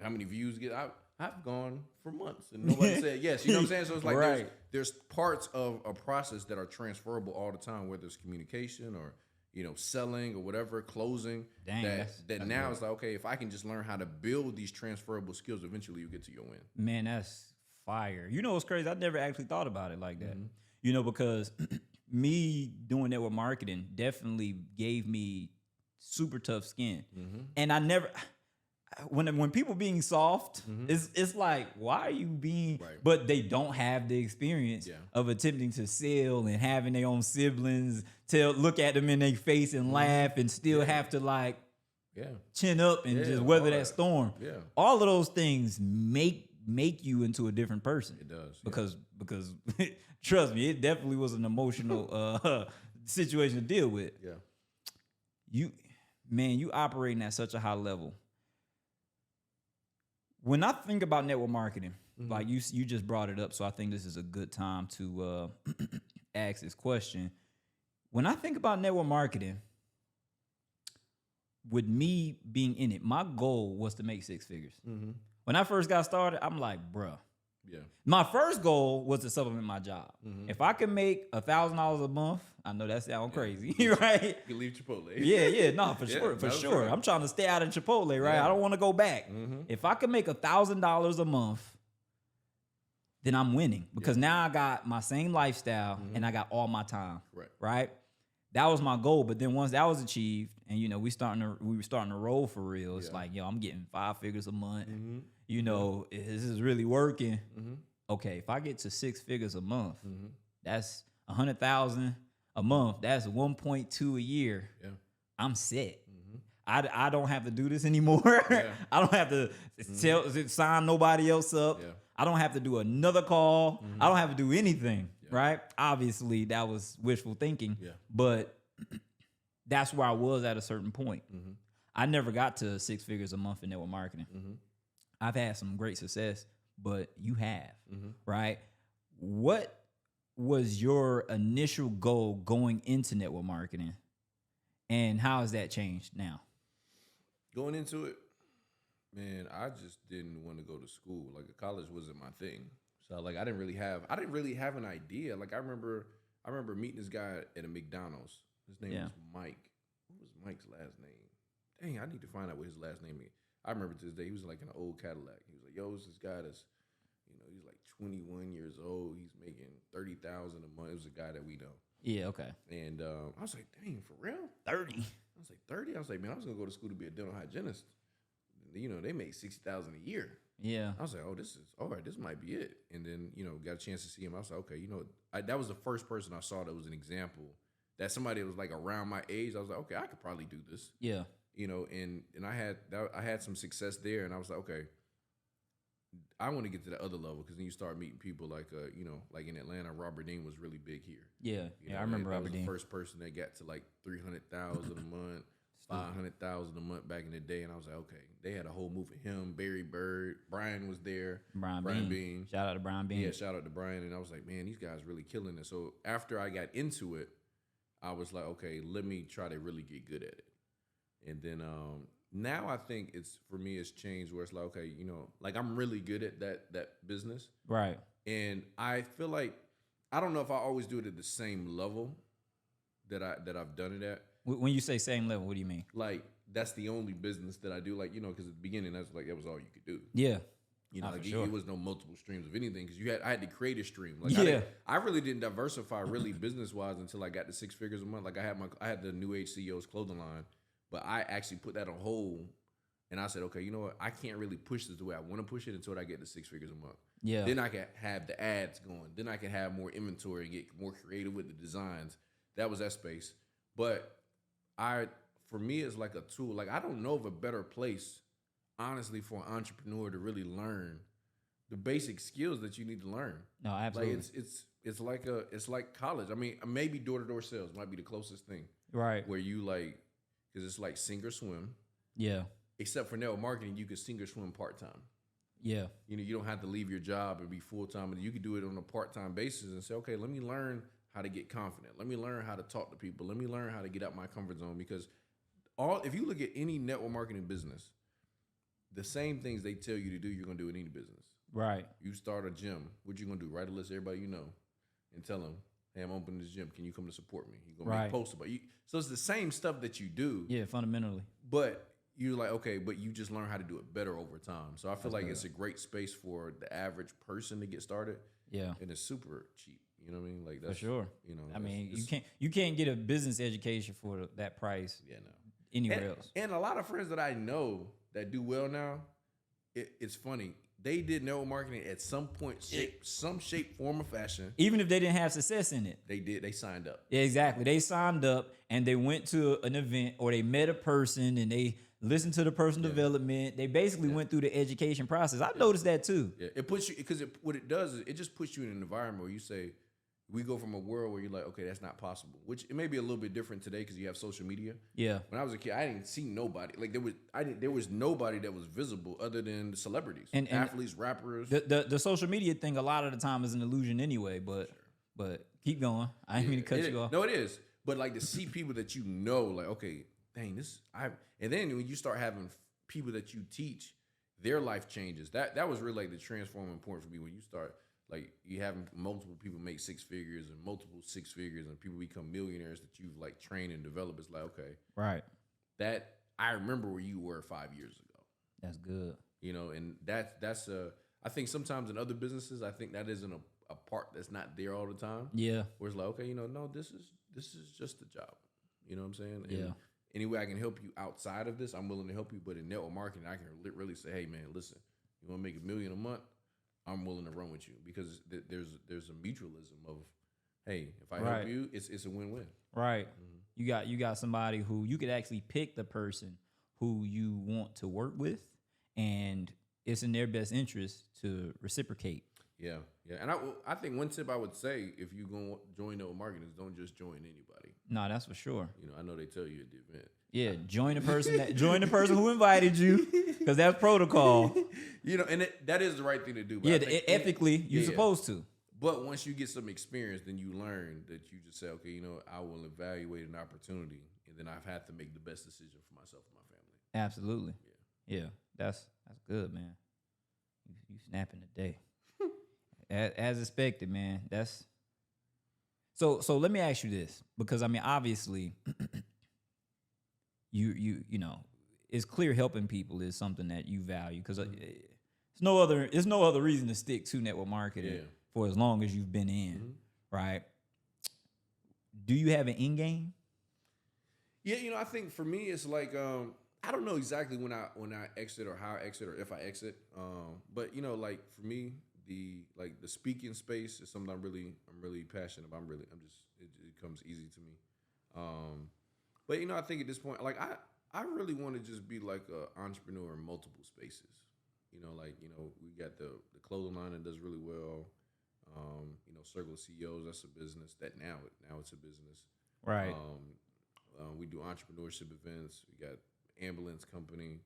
how many views get. I've gone for months and nobody said yes. You know what I'm saying? So it's like there's parts of a process that are transferable all the time, whether it's communication or selling or whatever, closing. Dang, that now good. It's like, okay, if I can just learn how to build these transferable skills, eventually you get to your win. Man, that's fire. You know what's crazy? I never actually thought about it like that. Because me doing network marketing definitely gave me super tough skin. And I never, when people being soft, it's like, why are you being, but they don't have the experience of attempting to sell and having their own siblings look at them in their face and laugh and still have to like chin up and just weather that storm. Yeah. All of those things make you into a different person. It does. Because trust me, it definitely was an emotional situation to deal with. Yeah. You operating at such a high level. When I think about network marketing, like you just brought it up, so I think this is a good time to ask this question. When I think about network marketing, with me being in it, my goal was to make six figures. When I first got started, I'm like, bruh. Yeah. My first goal was to supplement my job. If I could make $1,000 a month, I know that sounds crazy, right? You can leave Chipotle. Yeah, no, for sure. I'm trying to stay out of Chipotle, right? Yeah. I don't want to go back. If I could make $1,000 a month, then I'm winning because now I got my same lifestyle and I got all my time, right? That was my goal. But then once that was achieved, and we were starting to roll for real. It's like, I'm getting 5 figures a month. This is really working. Okay, if I get to 6 figures a month, that's 100,000 a month. That's 1.2 a year. Yeah. I'm set. I don't have to do this anymore. I don't have to sign nobody else up. I don't have to do another call. I don't have to do anything. Right? Obviously, that was wishful thinking. But that's where I was at a certain point. I never got to 6 figures a month in network marketing. I've had some great success, but you have, right? What was your initial goal going into network marketing, and how has that changed now? Going into it, man, I just didn't want to go to school. Like, college wasn't my thing. So like I didn't really have an idea. Like I remember meeting this guy at a McDonald's. His name was Mike. What was Mike's last name? Dang, I need to find out what his last name is. I remember to this day, he was like in an old Cadillac. He was like, yo, it's this guy that's, he's like 21 years old. He's making $30,000 a month. It was a guy that we know. Yeah, okay. And I was like, dang, for real? 30. I was like, 30? I was like, man, I was gonna go to school to be a dental hygienist. They make $60,000 a year. Yeah. I was like, oh, this is all right. This might be it. And then, got a chance to see him. I was like, okay, that was the first person I saw that was an example that somebody that was like around my age. I was like, okay, I could probably do this. Yeah. and I had some success there, and I was like, okay, I want to get to the other level because then you start meeting people like like in Atlanta, Robert Dean was really big here. I remember that Robert was Dean. the first person that got to like 300,000 a month, 500,000 a month back in the day, and I was like, okay, they had a whole move of him, Barry Bird, Brian was there, Brian Bean. Shout out to Brian Bean. Yeah, shout out to Brian, and I was like, man, these guys really killing it. So after I got into it, I was like, okay, let me try to really get good at it, and then now I think it's changed where it's like, okay, like I'm really good at that business. Right. And I feel like I don't know if I always do it at the same level that I've done it at. When you say same level, what do you mean? Like that's the only business that I do. Like, because at the beginning that was all you could do. Yeah. It was no multiple streams of anything because I had to create a stream. Like I really didn't diversify really business wise until I got to 6 figures a month. Like I had the New Age CEO's clothing line. But I actually put that on hold, and I said, okay, you know what? I can't really push this the way I want to push it until I get to 6 figures a month. Yeah. Then I can have the ads going. Then I can have more inventory and get more creative with the designs. That was that space. But for me, it's like a tool. Like I don't know of a better place, honestly, for an entrepreneur to really learn the basic skills that you need to learn. No, absolutely. Like it's like college. I mean, maybe door-to-door sales might be the closest thing. Right. Where you like. Because it's like sink or swim. Yeah. Except for network marketing, you could sink or swim part-time. Yeah. You don't have to leave your job and be full-time. You could do it on a part-time basis and say, okay, let me learn how to get confident. Let me learn how to talk to people. Let me learn how to get out my comfort zone. Because if you look at any network marketing business, the same things they tell you to do, you're going to do in any business. Right. You start a gym. What you going to do? Write a list of everybody you know and tell them, hey, I'm opening this gym. Can you come to support me? You're going to make posts about you. So it's the same stuff that you do. Yeah, fundamentally. But you're like, okay, but you just learn how to do it better over time. So I feel like it's a great space for the average person to get started. Yeah. And it's super cheap. You know what I mean? Like that's for sure. I mean, it's, you can't get a business education for that price. Yeah, no. Anywhere else. And a lot of friends that I know that do well now, it's funny. They did network marketing at some point, some shape, form, or fashion. Even if they didn't have success in it. They did. They signed up. Yeah, exactly. They signed up and they went to an event or they met a person and they listened to the personal development. They basically went through the education process. I've noticed that too. Yeah, it puts you, because what it does is it just puts you in an environment where you say, we go from a world where you're like, okay, that's not possible. Which it may be a little bit different today because you have social media. Yeah. When I was a kid, I didn't see nobody. Like there was nobody that was visible other than celebrities, and athletes, rappers. The social media thing a lot of the time is an illusion anyway. But keep going. I didn't mean to cut you off. No, it is. But like to see people that you know, like okay, dang and then when you start having people that you teach, their life changes. That was really like the transforming point for me when you start. Like you having multiple people make 6 figures and multiple 6 figures and people become millionaires that you've like trained and developed. It's like, okay. Right. That I remember where you were 5 years ago. That's good. And that's I think sometimes in other businesses, I think that isn't a part that's not there all the time. Yeah. Where it's like, okay, no, this is just a job. You know what I'm saying? Yeah. And any way I can help you outside of this, I'm willing to help you. But in network marketing, I can really say, hey man, listen, you want to make $1 million a month? I'm willing to run with you because there's a mutualism of, hey, if I help you, it's a win-win. Right. Mm-hmm. You got somebody who you could actually pick the person who you want to work with, and it's in their best interest to reciprocate. Yeah. And I think one tip I would say if you go join network marketing is don't just join anybody. No, that's for sure. I know they tell you at the event. Yeah, join the person who invited you, because that's protocol. And that is the right thing to do. But ethically, you're supposed to. But once you get some experience, then you learn that you just say, okay, I will evaluate an opportunity, and then I've had to make the best decision for myself and my family. Absolutely. Yeah, that's good, man. You snapping today, as expected, man. That's so. Let me ask you this, because I mean, obviously. You know, it's clear helping people is something that you value, because there's no other reason to stick to network marketing for as long as you've been in, right? Do you have an end game? Yeah, I think for me it's like I don't know exactly when I exit or how I exit or if I exit, but like for me the speaking space is something I'm really passionate about. It comes easy to me. But I think at this point, like I really want to just be like an entrepreneur in multiple spaces. We got the clothing line that does really well. Circle of CEOs, that's a business that now it's a business. Right. We do entrepreneurship events. We got ambulance company.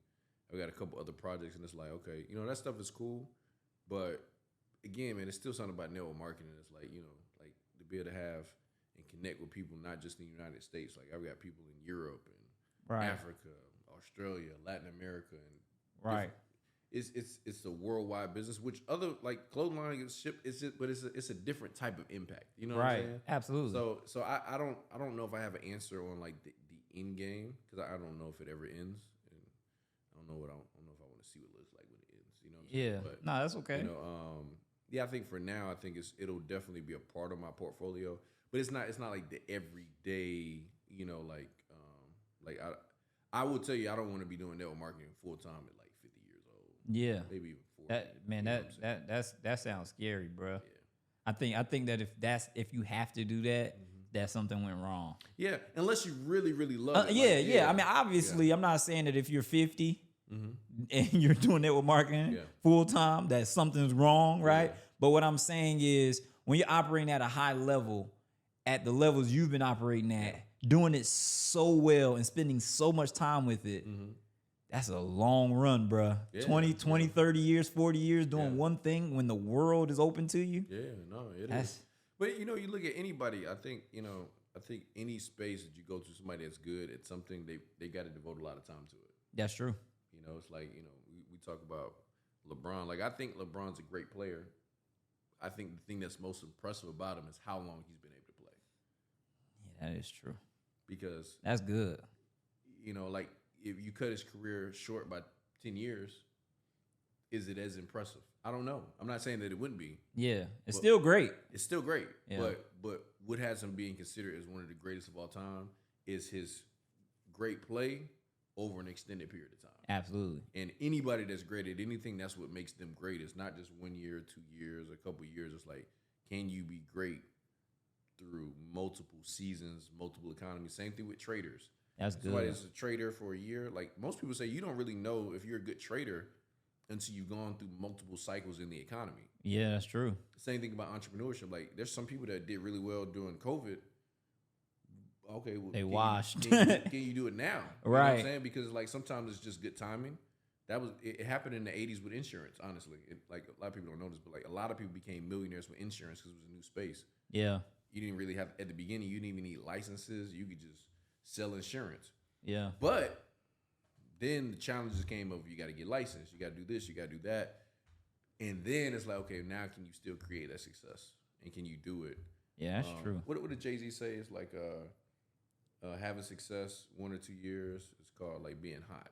We got a couple other projects, and it's like, okay, that stuff is cool, but again, man, it's still something about network marketing. It's like, like to be able to have and connect with people, not just in the United States. Like I've got people in Europe and Africa, Australia, Latin America, and right. It's a worldwide business, which other like clothing line is shipped. But it's a different type of impact. You know what I'm saying? Absolutely. So I don't know if I have an answer on like the end game, because I don't know if it ever ends, and I don't know if I want to see what it looks like when it ends. You know what I'm saying? But, no, that's okay. I think for now, I think it'll definitely be a part of my portfolio, but it's not like the everyday. I will tell you, I don't want to be doing network marketing full time at like 50 years old. Yeah, maybe even 40. That sounds scary, bro. Yeah. I think that if you have to do that, that something went wrong. Yeah, unless you really really love it. Yeah. I mean, obviously, I'm not saying that if you're 50 and you're doing network marketing full time, that something's wrong, right? Yeah. But what I'm saying is, when you're operating at a high level, at the levels you've been operating at, doing it so well and spending so much time with it, that's a long run, bro. Yeah, 20, 30 years, 40 years doing one thing when the world is open to you. Yeah, no, it is. But you look at anybody, I think any space that you go to, somebody that's good at something, they got to devote a lot of time to it. That's true. It's like, we talk about LeBron. Like, I think LeBron's a great player. I think the thing that's most impressive about him is how long he's been able to play. Yeah, that is true. Because that's good. Like if you cut his career short by 10 years, is it as impressive? I don't know. I'm not saying that it wouldn't be. Yeah, it's still great. It's still great. Yeah. But what has him being considered as one of the greatest of all time is his great play over an extended period of time. Absolutely. And anybody that's great at anything, that's what makes them great. It's not just 1 year, 2 years, a couple years. It's like, can you be great through multiple seasons, multiple economies? Same thing with traders. That's good. Somebody that's a trader for a year. Like most people say, you don't really know if you're a good trader until you've gone through multiple cycles in the economy. Yeah, that's true. Same thing about entrepreneurship. Like there's some people that did really well during COVID. Okay, well, they washed. Can you do it now? Right. You know what I'm saying? Because like sometimes it's just good timing. It happened in the 80s with insurance, honestly. Like a lot of people don't know this, but like a lot of people became millionaires with insurance because it was a new space. Yeah. You didn't really have, at the beginning, you didn't even need licenses. You could just sell insurance. Yeah. But then the challenges came of you got to get licensed. You got to do this. You got to do that. And then it's like, okay, now can you still create that success? And can you do it? Yeah, that's true. What did Jay-Z say? It's like having success 1 or 2 years. It's called like being hot.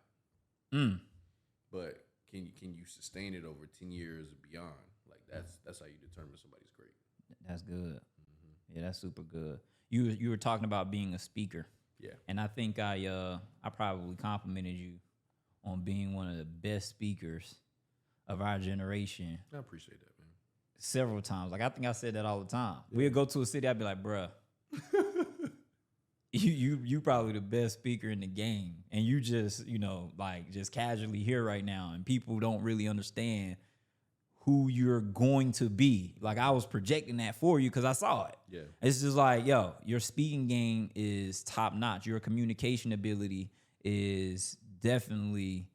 But can you sustain it over 10 years and beyond? Like that's how you determine somebody's great. That's good. Yeah, that's super good. You were talking about being a speaker. Yeah. And I think I probably complimented you on being one of the best speakers of our generation. I appreciate that, man. Several times. Like I think I said that all the time. Yeah. We'd go to a city, I'd be like, bruh, you probably the best speaker in the game. And you just, just casually here right now. And people don't really understand who you're going to be. Like I was projecting that for you because I saw it. Yeah. It's just like, yo, your speaking game is top notch. Your communication ability is definitely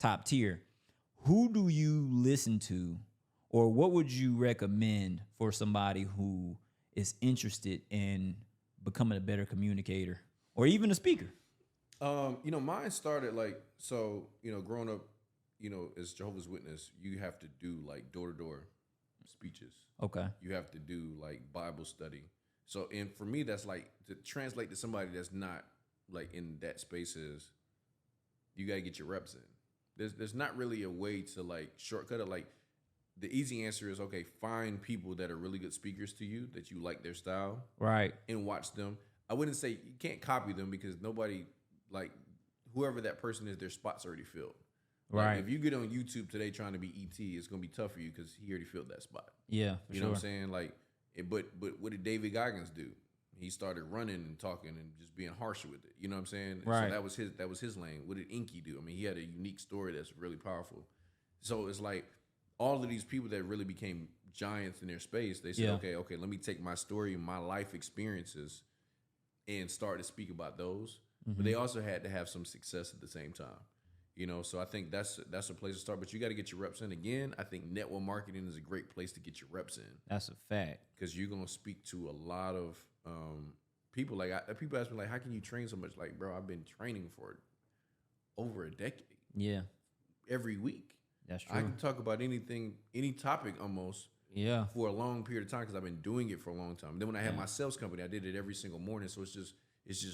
top tier. Who do you listen to, or what would you recommend for somebody who is interested in becoming a better communicator or even a speaker? Mine started growing up, as Jehovah's Witness, you have to do like door-to-door speeches. Okay. You have to do like Bible study. So, and for me, that's like to translate to somebody that's not like in that space is you got to get your reps in. There's not really a way to like shortcut it. Like the easy answer is, okay, find people that are really good speakers to you, that you like their style. Right. And watch them. I wouldn't say you can't copy them because nobody, like whoever that person is, their spot's already filled. Like, right. If you get on YouTube today trying to be ET, it's gonna be tough for you because he already filled that spot. Yeah, you know what I'm saying? Like, but what did David Goggins do? he started running and talking and just being harsh with it. You know what I'm saying? Right. So that was his lane. What did Inky do? I mean, he had a unique story that's really powerful. So it's like all of these people that really became giants in their space, they said, okay, let me take my story and my life experiences and start to speak about those. But they also had to have some success at the same time. You know, so I think that's a place to start. But you got to get your reps in. Again, I think network marketing is a great place to get your reps in. That's a fact. Because you're gonna speak to a lot of people. Like people ask me, like, how can you train so much? Like, bro, I've been training for over a decade. Yeah, every week. That's true. I can talk about anything, any topic almost. Yeah. For a long period of time because I've been doing it for a long time. Then when I had my sales company, I did it every single morning. So it's just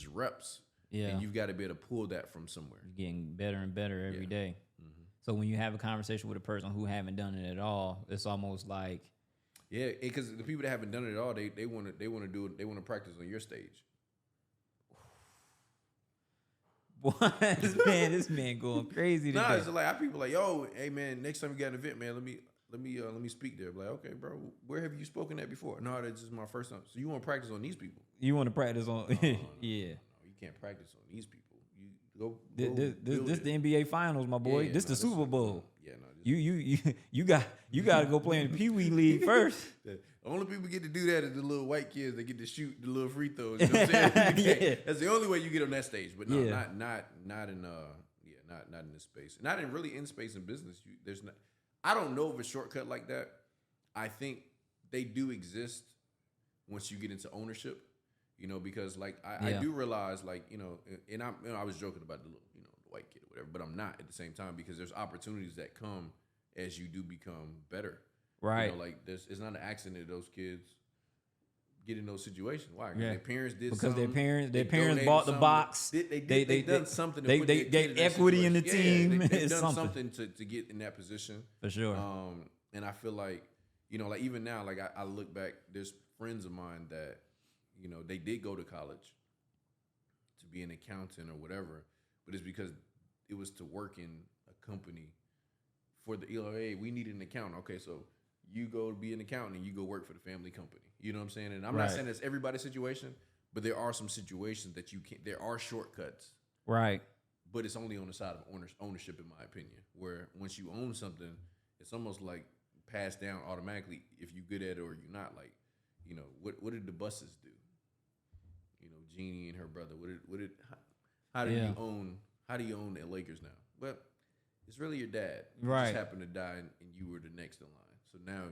reps. Yeah. And you've got to be able to pull that from somewhere. You're getting better and better every day. Mm-hmm. So when you have a conversation with a person who haven't done it at all, it's almost like, yeah, because the people that haven't done it at all, they want to do it. They want to practice on your stage. Boy, this man going crazy today. Nah, it's like people like, yo, hey man, next time you got an event, man, let me speak there. I'm like, okay, bro, where have you spoken at before? No, that's just my first time. So you want to practice on these people? You want to practice on? No, yeah. You can't practice on these people. You go. This the NBA Finals, my boy. This the Super Bowl. Yeah, no. You got to go play in the Pee Wee League first. The only people get to do that is the little white kids that get to shoot the little free throws. You know what I'm saying? Yeah. That's the only way you get on that stage. But no, Yeah. not in not in this space. Not in really in space in business. There's not. I don't know of a shortcut like that. I think they do exist once you get into ownership. You know, because like I do realize, like, you know, and I was joking about the little, you know, the white kid or whatever, but I'm not at the same time because there's opportunities that come as you do become better. Right. You know, like it's not an accident that those kids get in those situations. Why? Yeah. Their parents did because something. Their parents bought the box. They done something. To They put their kid in that equity in the situation. team. They've It's done something to get in that position. for sure. And I feel like, you know, like even now, like I look back, there's friends of mine that, you know, they did go to college to be an accountant or whatever, but it's because it was to work in a company for the, you know, hey, we need an accountant. Okay, so you go be an accountant and you go work for the family company. You know what I'm saying? And I'm not saying that's everybody's situation, but there are some situations that you can't, there are shortcuts. Right. But it's only on the side of ownership, in my opinion, where once you own something, it's almost like passed down automatically if you're good at it or you're not. Like, you know, what did the buses do? You know, Jeannie and her brother. How do you own the Lakers now? Well, it's really your dad. You just happened to die and you were the next in line. So now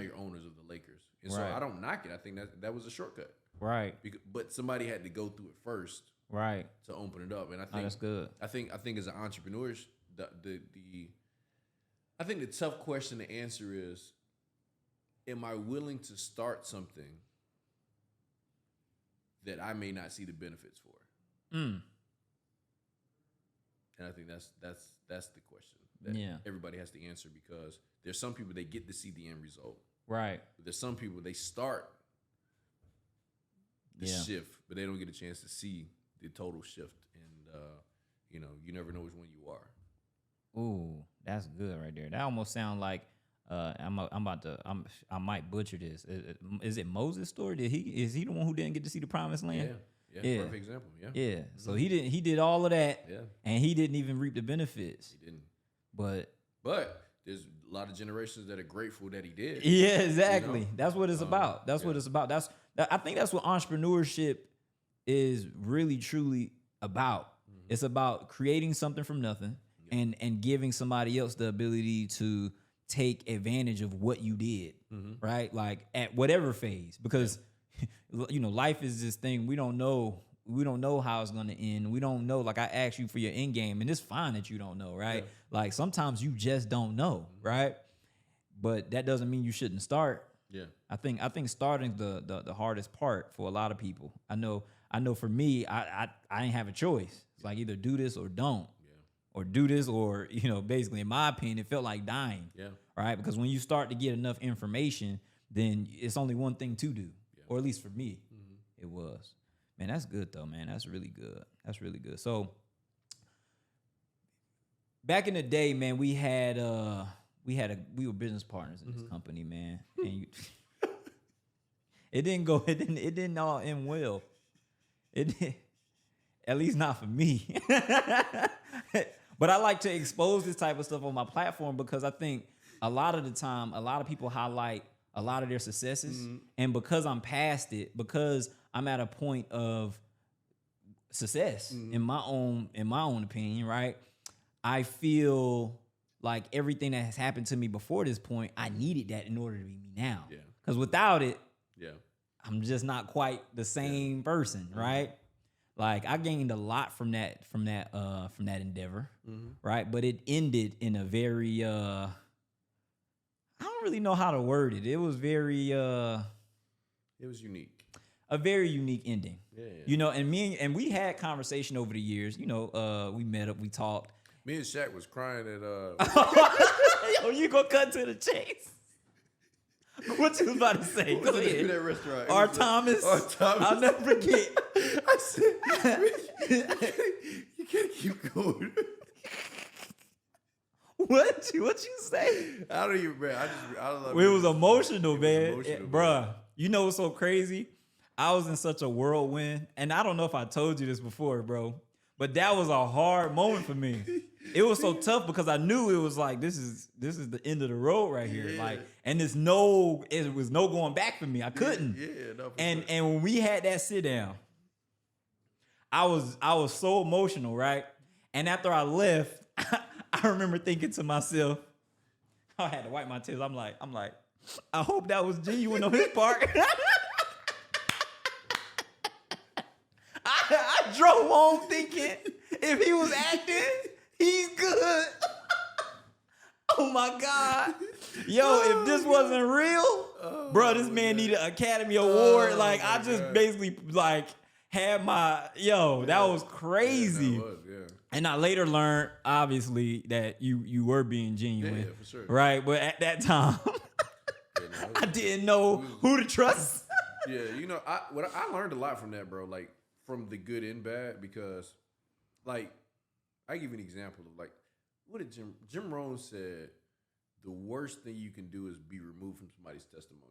you're owners of the Lakers. And so I don't knock it. I think that was a shortcut. Right. But somebody had to go through it first. Right. To open it up. And I think that's good. I think as an entrepreneur, I think the tough question to answer is, am I willing to start something that I may not see the benefits for? Mm. And I think that's the question that everybody has to answer, because there's some people they get to see the end result. Right. But there's some people they start the shift, but they don't get a chance to see the total shift. And you know, you never know which one you are. Ooh, that's good right there. That almost sounds like I might butcher this. Is it Moses' story? Is he the one who didn't get to see the promised land? Yeah. Perfect example. Yeah. Yeah. So he did all of that. Yeah. And he didn't even reap the benefits. He didn't. But there's a lot of generations that are grateful that he did. Yeah, exactly. You know? That's what it's about. That's what it's about. I think that's what entrepreneurship is really truly about. Mm-hmm. It's about creating something from nothing and giving somebody else the ability to take advantage of what you did, right? Like at whatever phase, because you know, life is this thing we don't know how it's going to end. We don't know. Like I asked you for your end game, and it's fine that you don't know, right? Yeah. Like sometimes you just don't know, right? But that doesn't mean you shouldn't start. Yeah. I think starting the hardest part for a lot of people. I know for me, I ain't have a choice. It's like either do this or don't. Or do this, or, you know, basically, in my opinion, it felt like dying. Yeah. Right? Because when you start to get enough information, then it's only one thing to do. Yeah. Or at least for me, it was. Man, that's good though, man. That's really good. That's really good. So back in the day, man, we were business partners in this company, man. And It didn't go. It didn't all end well. It did, at least not for me. But I like to expose this type of stuff on my platform because I think a lot of the time, a lot of people highlight a lot of their successes, and because I'm past it, because I'm at a point of success in my own opinion, right? I feel like everything that has happened to me before this point, I needed that in order to be me now. Yeah. Because without it, Yeah. I'm just not quite the same person, right? Like I gained a lot from that endeavor, right? But it ended in a very I don't really know how to word it. It was very it was unique. A very unique ending. Yeah. You know, and we had conversation over the years. You know, we met up, we talked. Me and Shaqq was crying at Yo, you gonna cut to the chase? What you was about to say? Go ahead. That restaurant. R. Thomas. I'll never forget. I said, you can't keep going. What you say? I don't even, man. I love It was emotional, man. emotional, Bruh, you know what's so crazy? I was in such a whirlwind, and I don't know if I told you this before, bro, but that was a hard moment for me. It was so tough because I knew it was like this is the end of the road right here. Yeah. Like, and it was no going back for me. I couldn't. Yeah, no, And when we had that sit down, I was so emotional, right? And after I left, I remember thinking to myself, I had to wipe my tears. I'm like, I hope that was genuine on his part. I drove home thinking if he was acting, he's good. Oh my God. Yo, if this wasn't real, bro, this man needed an Academy Award. Like, I just basically like had that was crazy. Yeah, that was, yeah. And I later learned, obviously, that you were being genuine. Yeah, for sure. Right? But at that time, I didn't know who to trust. Yeah, you know, I learned a lot from that, bro. Like, from the good and bad, because, like, I give you an example of, like, what did Jim Rohn said, the worst thing you can do is be removed from somebody's testimonial.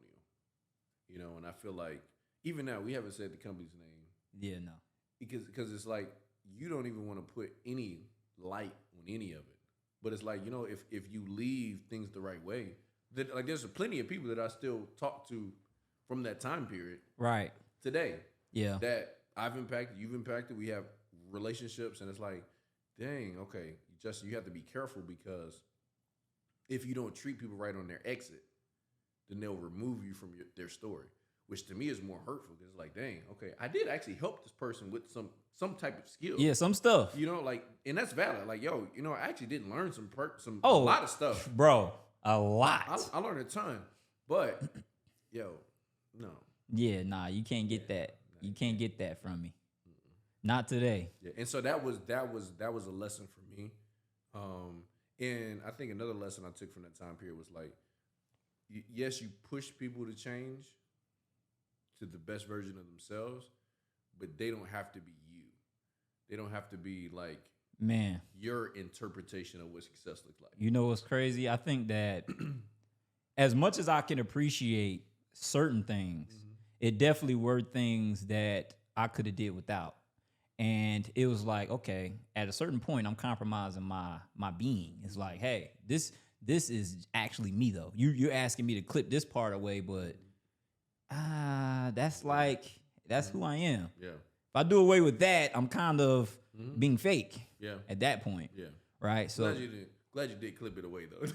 You know, and I feel like, even now, we haven't said the company's name. Yeah, no. Because it's like, you don't even want to put any light on any of it. But it's like, you know, if you leave things the right way, that, like, there's plenty of people that I still talk to from that time period. Right. Today. Yeah. That I've impacted, you've impacted, we have relationships, and it's like, dang, okay, Justin, you have to be careful, because if you don't treat people right on their exit, then they'll remove you from their story, which to me is more hurtful, because it's like, dang, okay, I did actually help this person with some type of skill. Yeah, some stuff. You know, like, and that's valid. Like, yo, you know, I actually didn't learn a Oh, lot of stuff. Bro, a lot. I learned a ton, but, yo, no. Yeah, nah, you can't get that. You can't get that from me. Not today. Yeah, and so that was a lesson for me. And I think another lesson I took from that time period was like, yes, you push people to change to the best version of themselves, but they don't have to be you. They don't have to be like, man, your interpretation of what success looks like. You know what's crazy? I think that as much as I can appreciate certain things, it definitely were things that I could have did without. And it was like, okay, at a certain point, I'm compromising my being. It's like, hey, this is actually me though. You're asking me to clip this part away, but that's who I am. Yeah. If I do away with that, I'm kind of being fake. Yeah. At that point. Yeah. Right. So glad you did clip it away though.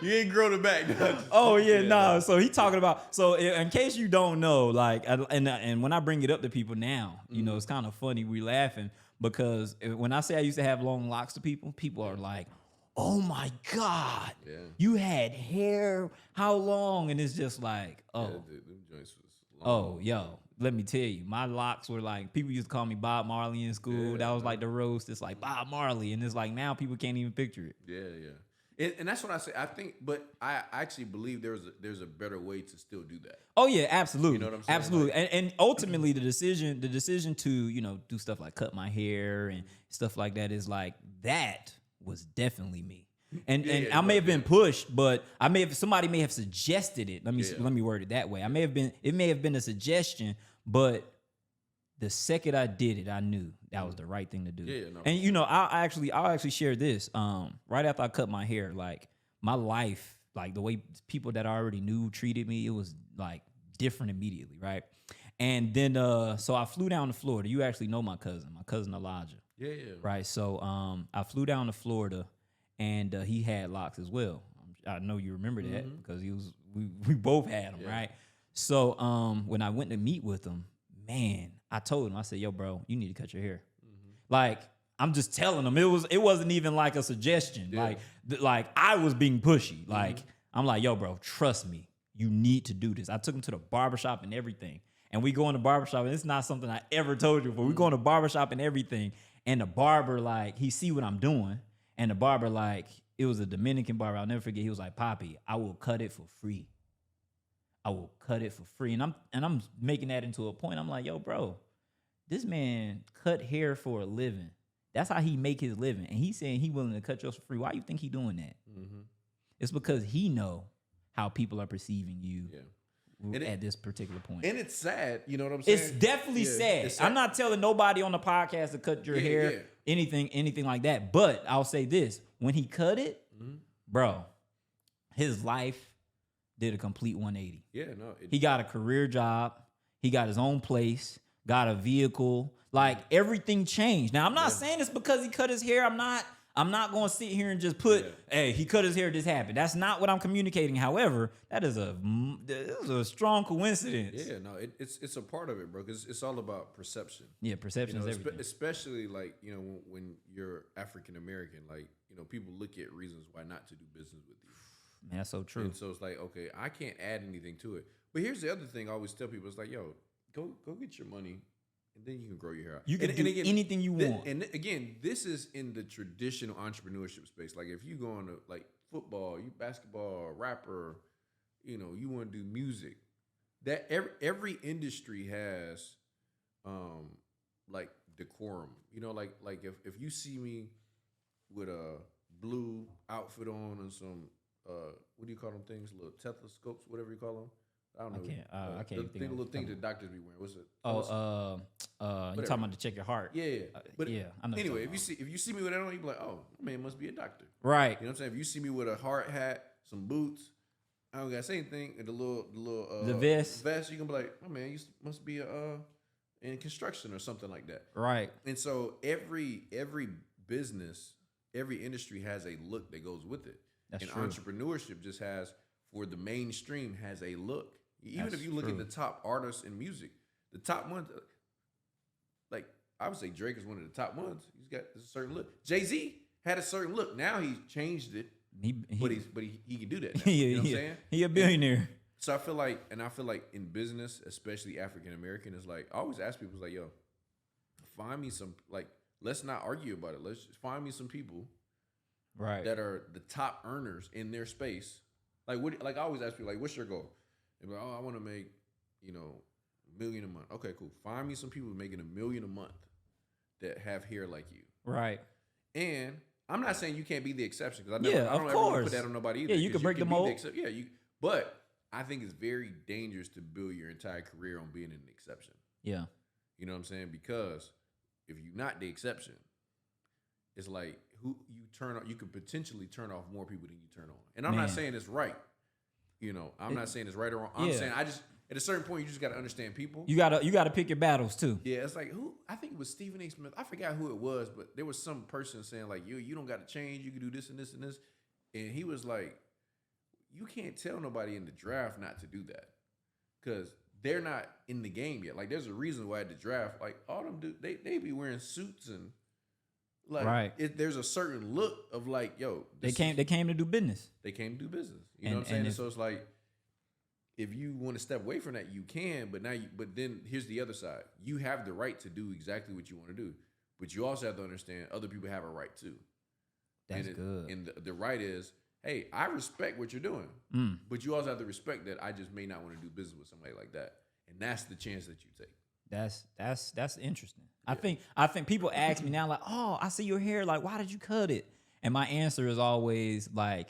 You ain't grown it back. Oh yeah, no. So he talking about. So in case you don't know, like, and when I bring it up to people now, you know, it's kind of funny. We laughing because when I say I used to have long locks to people are like, "Oh my God, you had hair? How long?" And it's just like, oh, them joints was long. Yo. Let me tell you, my locks were like, people used to call me Bob Marley in school. Yeah, that was like the roast. It's like Bob Marley, and it's like now people can't even picture it. Yeah. And that's what I say. I think, but I actually believe there's a better way to still do that. Oh yeah, absolutely. You know what I'm saying? Absolutely. And ultimately the decision to, you know, do stuff like cut my hair and stuff like that is like, that was definitely me. and I may have been pushed, but somebody may have suggested it. Let me word it that way. It may have been a suggestion, but the second I did it, I knew that was the right thing to do. Yeah, no. And I'll actually share this. Right after I cut my hair, like my life, like the way people that I already knew treated me, it was like different immediately, right? And then so I flew down to Florida. You actually know my cousin Elijah. Yeah. Right. So I flew down to Florida, and he had locks as well. I know you remember that because we both had them, right? So when I went to meet with him, man, I told him, I said, yo, bro, you need to cut your hair. Like, I'm just telling him. It wasn't even like a suggestion. Like I was being pushy. Like, I'm like, yo, bro, trust me. You need to do this. I took him to the barbershop and everything. And we go in the barbershop, and it's not something I ever told you before. We go in the barbershop and everything. And the barber, like, he see what I'm doing. And the barber, like, it was a Dominican barber. I'll never forget. He was like, Poppy, I will cut it for free. I will cut it for free. And I'm making that into a point. I'm like, yo, bro, this man cut hair for a living. That's how he make his living. And he's saying he willing to cut yours for free. Why you think he doing that? It's because he know how people are perceiving you at this particular point. And it's sad, you know what I'm saying? It's definitely sad. I'm not telling nobody on the podcast to cut your hair, anything like that. But I'll say this. When he cut it, bro, his life did a complete 180. Yeah, no. He got a career job. He got his own place, got a vehicle. Like, everything changed. Now, I'm not saying this because he cut his hair. I'm not going to sit here and just put, hey, he cut his hair, this happened. That's not what I'm communicating. However, that is a strong coincidence. Yeah, no, it's a part of it, bro, because it's all about perception. Yeah, perception is everything. Especially, like, when you're African-American, like, people look at reasons why not to do business with you. Man, that's so true. And so it's like, okay, I can't add anything to it. But here's the other thing I always tell people. It's like, yo, go get your money, and then you can grow your hair out. You can do anything you want. And again, this is in the traditional entrepreneurship space. Like, if you go into, like, football, you basketball, rapper, you want to do music. That every industry has, like, decorum. Like if you see me with a blue outfit on and some what do you call them things? Little stethoscopes, whatever you call them. I don't know. I can't think of little things that doctors be wearing. What's it? You talking about to check your heart? Yeah. But I know. Anyway, if you see me with that on, you be like, oh, man, must be a doctor, right? You know what I'm saying? If you see me with a hard hat, some boots, I don't gotta say anything. And the vest, you can be like, oh man, you must be in construction or something like that, right? And so every business, every industry has a look that goes with it. That's true. Entrepreneurship just has, for the mainstream, has a look. Even if you look at the top artists in music, the top ones, like I would say Drake is one of the top ones. He's got a certain look. Jay-Z had a certain look. Now he's changed it, but he can do that now. You know what I'm saying? He a billionaire. So I feel like in business, especially African American, it's like I always ask people, it's like, yo, find me some, like, let's not argue about it. Let's just find me some people that are the top earners in their space. Like, I always ask people, like, what's your goal? They're like, oh, I want to make, $1 million a month. Okay, cool. Find me some people making $1 million a month that have hair like you. Right. And I'm not saying you can't be the exception, because I don't ever want to put that on nobody either. Yeah, you can break the mold. But I think it's very dangerous to build your entire career on being an exception. Yeah. You know what I'm saying? Because if you're not the exception, it's like who you turn on. You could potentially turn off more people than you turn on. And I'm not saying it's right. I'm not saying it's right or wrong. I'm saying at a certain point you just got to understand people. You gotta pick your battles too. Yeah, it's like I think it was Stephen A. Smith. I forgot who it was, but there was some person saying like you don't got to change. You can do this and this and this. And he was like, you can't tell nobody in the draft not to do that because they're not in the game yet. Like, there's a reason why at the draft, like, all them dudes, they be wearing suits and like, there's a certain look of like, yo, they came to do business. They came to do business. You know what I'm saying? And so it's like, if you want to step away from that, you can. But then here's the other side. You have the right to do exactly what you want to do, but you also have to understand other people have a right too. That's good. And the right is, hey, I respect what you're doing, but you also have to respect that I just may not want to do business with somebody like that, and that's the chance that you take. That's interesting. Yeah. I think people ask me now, like, oh, I see your hair, like, why did you cut it? And my answer is always like,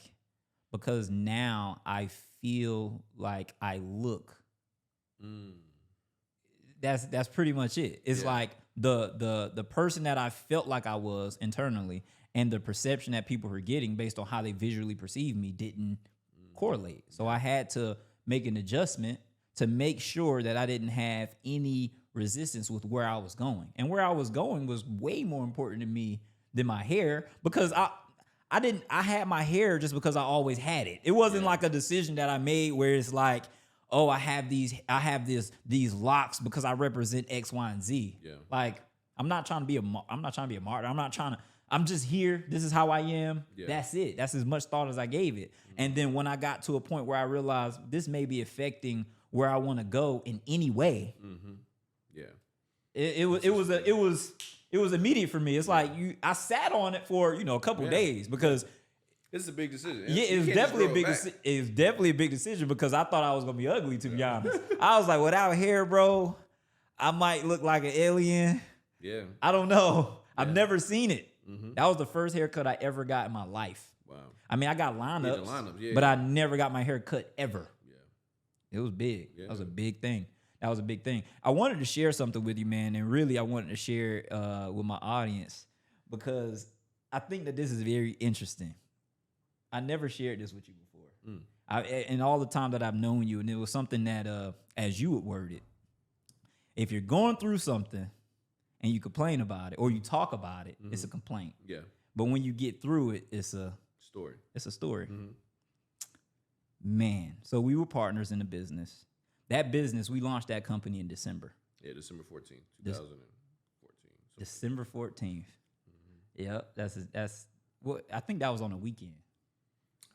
because now I feel like I look. That's pretty much it. It's like the person that I felt like I was internally and the perception that people were getting based on how they visually perceive me didn't correlate. So I had to make an adjustment to make sure that I didn't have any resistance with where I was going. And where I was going was way more important to me than my hair, because I had my hair just because I always had it. It wasn't like a decision that I made where it's like, oh, I have these locks because I represent X, Y, and Z. Yeah. Like, I'm not trying to be a martyr. I'm just here. This is how I am. Yeah. That's it. That's as much thought as I gave it. And then when I got to a point where I realized this may be affecting where I want to go in any way. Yeah. It was immediate for me. It's like I sat on it for, a couple days because it's a big decision. Yeah, it was definitely a big decision because I thought I was gonna be ugly, to be honest. I was like, without hair, bro, I might look like an alien. Yeah. I don't know. Yeah. I've never seen it. That was the first haircut I ever got in my life. Wow. I mean, I got lineups, but I never got my hair cut ever. Yeah. It was big. Yeah. That was a big thing. I wanted to share something with you, man, and really I wanted to share it with my audience because I think that this is very interesting. I never shared this with you before. And all the time that I've known you, and it was something that, as you would word it, if you're going through something and you complain about it or you talk about it, it's a complaint. Yeah. But when you get through it, it's a story. It's a story. Man, so we were partners in the business. That business, we launched that company in December. Yeah, December 14th, 2014. December 14th. Yep, that's what I think that was on a weekend.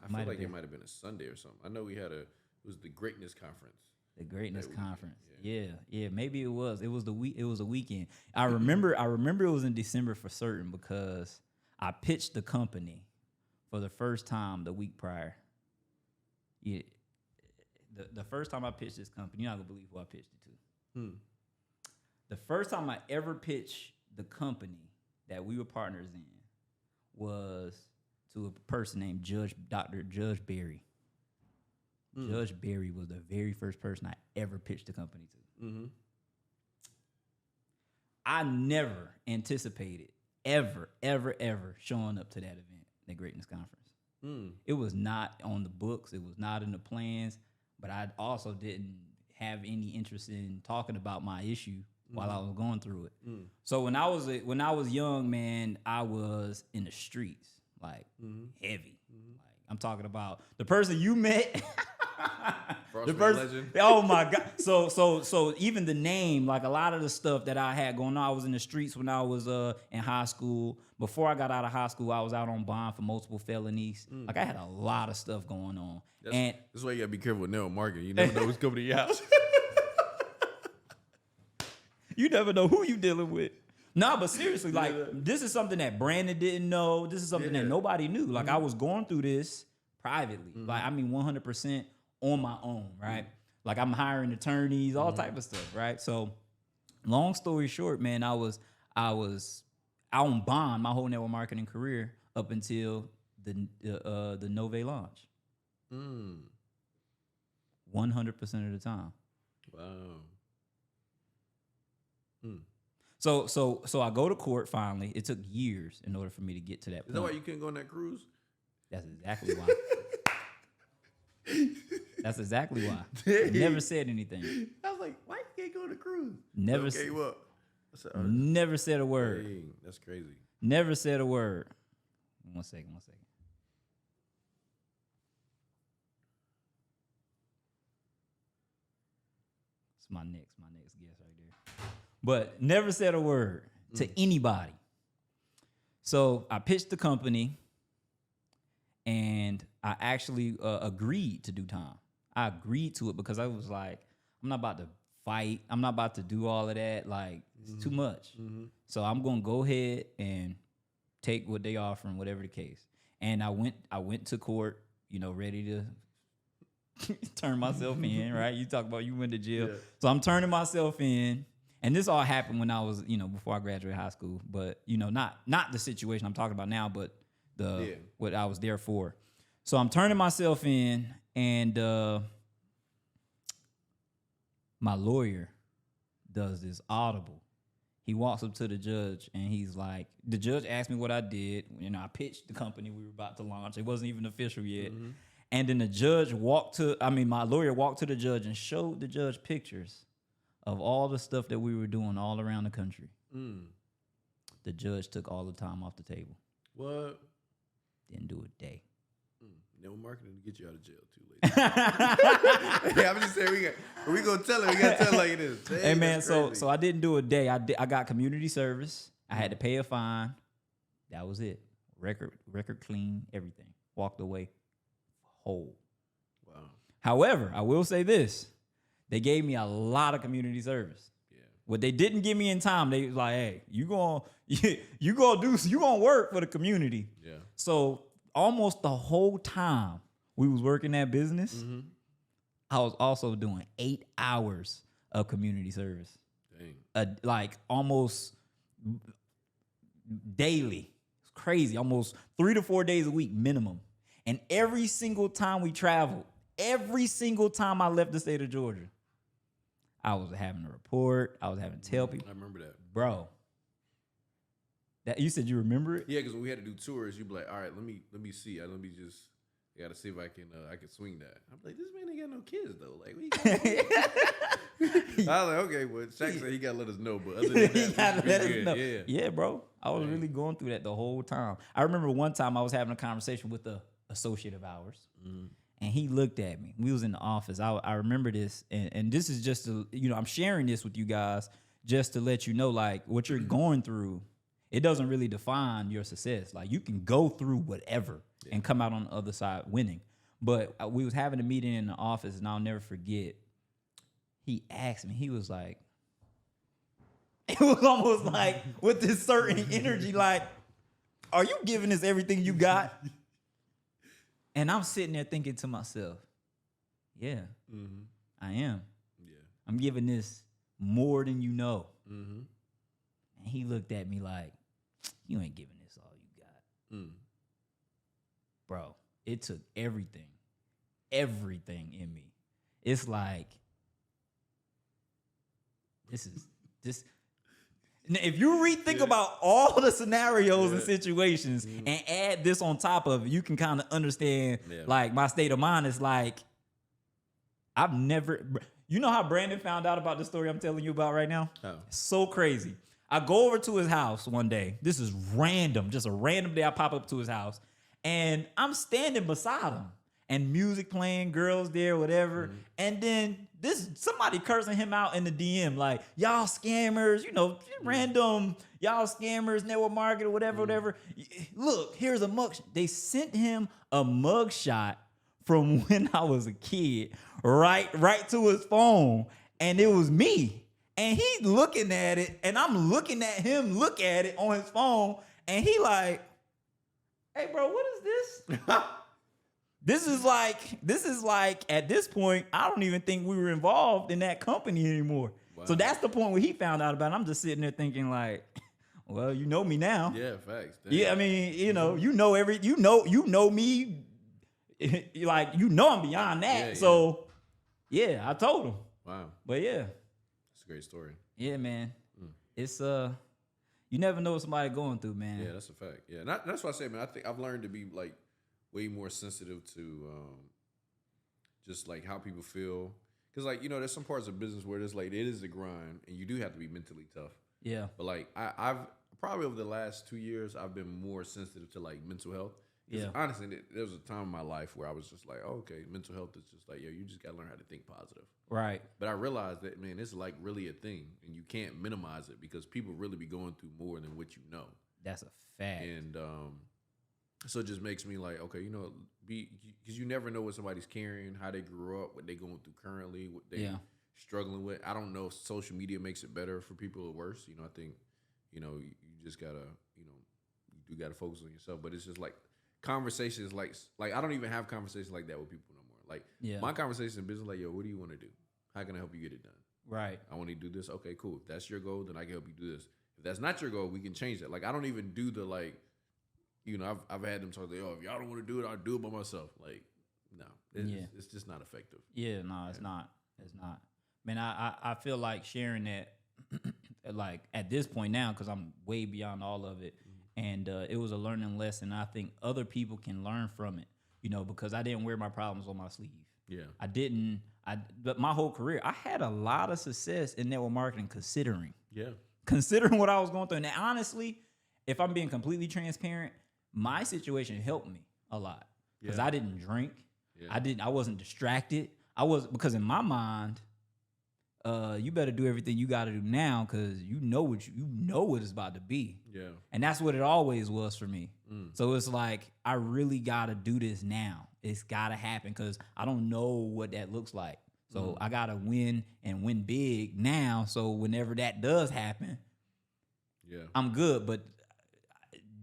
I feel like it might have been a Sunday or something. I know it was the Greatness Conference. The Greatness Conference. Yeah, maybe it was. It was a weekend. I remember it was in December for certain because I pitched the company for the first time the week prior. Yeah. The first time I pitched this company, you're not gonna believe who I pitched it to. The first time I ever pitched the company that we were partners in was to a person named Dr. Judge Berry. Judge Berry was the very first person I ever pitched the company to. I never anticipated ever showing up to that event, the Greatness Conference. It was not on the books. It was not in the plans. But I also didn't have any interest in talking about my issue while I was going through it. So when I was young, man, I was in the streets, like heavy. Like I'm talking about the person you met. The person, legend. Oh my God. So even the name, like a lot of the stuff that I had going on, I was in the streets when I was in high school. Before I got out of high school, I was out on bond for multiple felonies. Like I had a lot of stuff going on. That's why you gotta be careful with network marketing. You never know who's coming to your house. You never know who you dealing with. No, but seriously, like this is something that Brandon didn't know. This is something that nobody knew. Like I was going through this privately. Like I mean 100% on my own, right? Like I'm hiring attorneys, all type of stuff, right? So long story short, man, I was out on bond my whole network marketing career up until the Nove launch. 100% of the time. Wow. So I go to court finally. It took years in order for me to get to that point. Is that why you couldn't go on that cruise? That's exactly why. That's exactly why. I never said anything. I was like, why you can't go on the cruise? Never Never said a word. Dang, that's crazy. Never said a word. One second. It's my next guess right there. But never said a word to anybody. So I pitched the company and I actually agreed to do time. I agreed to it because I was like, I'm not about to fight. I'm not about to do all of that. Like, it's too much. So I'm going to go ahead and take what they offer and whatever the case. And I went to court, ready to turn myself in, right? You talk about you went to jail. Yeah. So I'm turning myself in. And this all happened when I was, before I graduated high school. But, not the situation I'm talking about now, but what I was there for. So I'm turning myself in, and my lawyer does this audible. He walks up to the judge, and he's like, the judge asked me what I did. You know, I pitched the company we were about to launch. It wasn't even official yet. Mm-hmm. And then my lawyer walked to the judge and showed the judge pictures of all the stuff that we were doing all around the country. Mm. The judge took all the time off the table. What? Didn't do a day. No marketing to get you out of jail too late. Hey, I'm just saying we gonna tell it. We gotta tell it like it is. Dang, hey man, so I didn't do a day. I got community service. I had to pay a fine. That was it. Record clean, everything. Walked away whole. Wow. However, I will say this: they gave me a lot of community service. Yeah. What they didn't give me in time, they was like, "Hey, you gonna work for the community." Yeah. So almost the whole time we was working that business, mm-hmm. I was also doing 8 hours of community service. Dang. Like almost daily. It's crazy. Almost 3 to 4 days a week minimum. And every single time we traveled, every single time I left the state of Georgia, I was having a report. I was having to tell people. I remember that. Bro. That you said you remember it? Yeah, because when we had to do tours, you'd be like, all right, let me see. I gotta see if I can swing that. I'm like, this man ain't got no kids though. Like, what you I was like, okay, well, Shaqq said he gotta let us know, but other than that, he gotta let us know. Yeah, bro. I was really going through that the whole time. I remember one time I was having a conversation with the associate of ours, and he looked at me. We was in the office. I remember this, and this is just I'm sharing this with you guys just to let you know, like, what you're going through. It doesn't really define your success. Like, you can go through whatever and come out on the other side winning. But we was having a meeting in the office, and I'll never forget. He asked me, he was like, it was almost like with this certain energy, like, are you giving us everything you got? And I'm sitting there thinking to myself, yeah, I am. Yeah, I'm giving this more than you know. Mm-hmm. And he looked at me like, you ain't giving this all you got. Bro, it took everything in me. It's like, this. If you rethink about all the scenarios and situations and add this on top of it, you can kind of understand, like, my state of mind is like, I've never... You know how Brandon found out about the story I'm telling you about right now? Oh. It's so crazy. I go over to his house one day. This is random. Just a random day I pop up to his house. And I'm standing beside him. And music playing, girls there, whatever. Mm-hmm. And then somebody cursing him out in the DM. Like, y'all scammers, random, y'all scammers, network marketer, whatever. Look, here's a mugshot. They sent him a mugshot from when I was a kid, right to his phone. And it was me. And he's looking at it, and I'm looking at him look at it on his phone, and he like, hey, bro, what is this? This is like, at this point, I don't even think we were involved in that company anymore. Wow. So that's the point where he found out about it. I'm just sitting there thinking like, well, you know me now. Yeah, facts. Damn. Yeah, I mean, you know me, like, I'm beyond that. Yeah. So, yeah, I told him. Wow. But yeah. Great story. Yeah, man. It's you never know what somebody going through, man. Yeah, that's a fact. Yeah, and that's why I say, man, I think I've learned to be like way more sensitive to just like how people feel, because like there's some parts of business where it's like it is a grind, and you do have to be mentally tough. Yeah. But like I've probably over the last 2 years I've been more sensitive to like mental health. Yeah. Honestly, there was a time in my life where I was just like, oh, okay, mental health is just like, you just got to learn how to think positive. Right. But I realized that, man, it's like really a thing, and you can't minimize it because people really be going through more than what you know. That's a fact. And so it just makes me like, okay, because you never know what somebody's carrying, how they grew up, what they going through currently, what they struggling with. I don't know if social media makes it better for people or worse. I think, you just got to, you do got to focus on yourself. But it's just like, conversations like I don't even have conversations like that with people no more. Like my conversation in business, like, yo, what do you want to do? How can I help you get it done? Right. I want to do this. Okay, cool. If that's your goal, then I can help you do this. If that's not your goal, we can change that. Like, I don't even do the like, you know, I've had them talk like, oh, if y'all don't want to do it, I'll do it by myself. Like, no, it's just not effective. Yeah, no, it's not. It's not. Man, I feel like sharing that, like at this point now, because I'm way beyond all of it, and it was a learning lesson. I think other people can learn from it, you know, because I didn't wear my problems on my sleeve. Yeah, I didn't. But my whole career, I had a lot of success in network marketing, considering what I was going through. And honestly, if I'm being completely transparent, my situation helped me a lot because I didn't drink. Yeah. I wasn't distracted. Because in my mind, you better do everything you got to do now because you know what it's about to be. Yeah, and that's what it always was for me. So it's like I really got to do this now. It's got to happen because I don't know what that looks like. So I got to win and win big now. So whenever that does happen, I'm good. But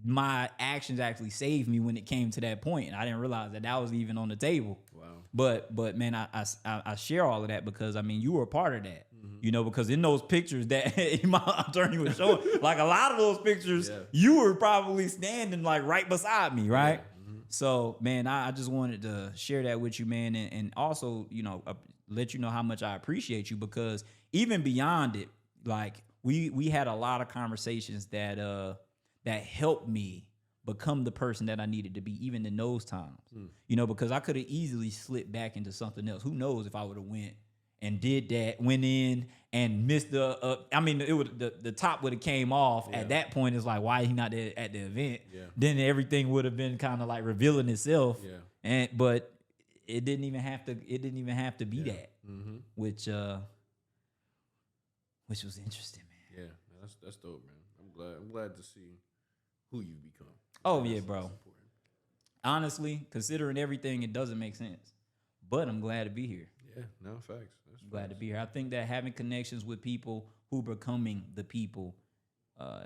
my actions actually saved me when it came to that point, and I didn't realize that was even on the table. Wow. But man, I share all of that because I mean you were a part of that, you know, because in those pictures that my attorney was showing, like a lot of those pictures, you were probably standing like right beside me, right? Yeah. So man, I just wanted to share that with you, man, and also you know let you know how much I appreciate you because even beyond it, like we had a lot of conversations that helped me become the person that I needed to be, even in those times. You know, because I could have easily slipped back into something else. Who knows if I would have went in and missed I mean, it would the top would have came off. At that point, it's like, why is he not there at the event? Yeah. Then everything would have been kind of like revealing itself. Yeah. But it didn't even have to. It didn't even have to be that, which was interesting, man. Yeah, that's dope, man. I'm glad to see who you become. Oh yeah, bro. Honestly, considering everything, it doesn't make sense. But I'm glad to be here. Yeah, no, facts. I'm glad to be here. I think that having connections with people who becoming the people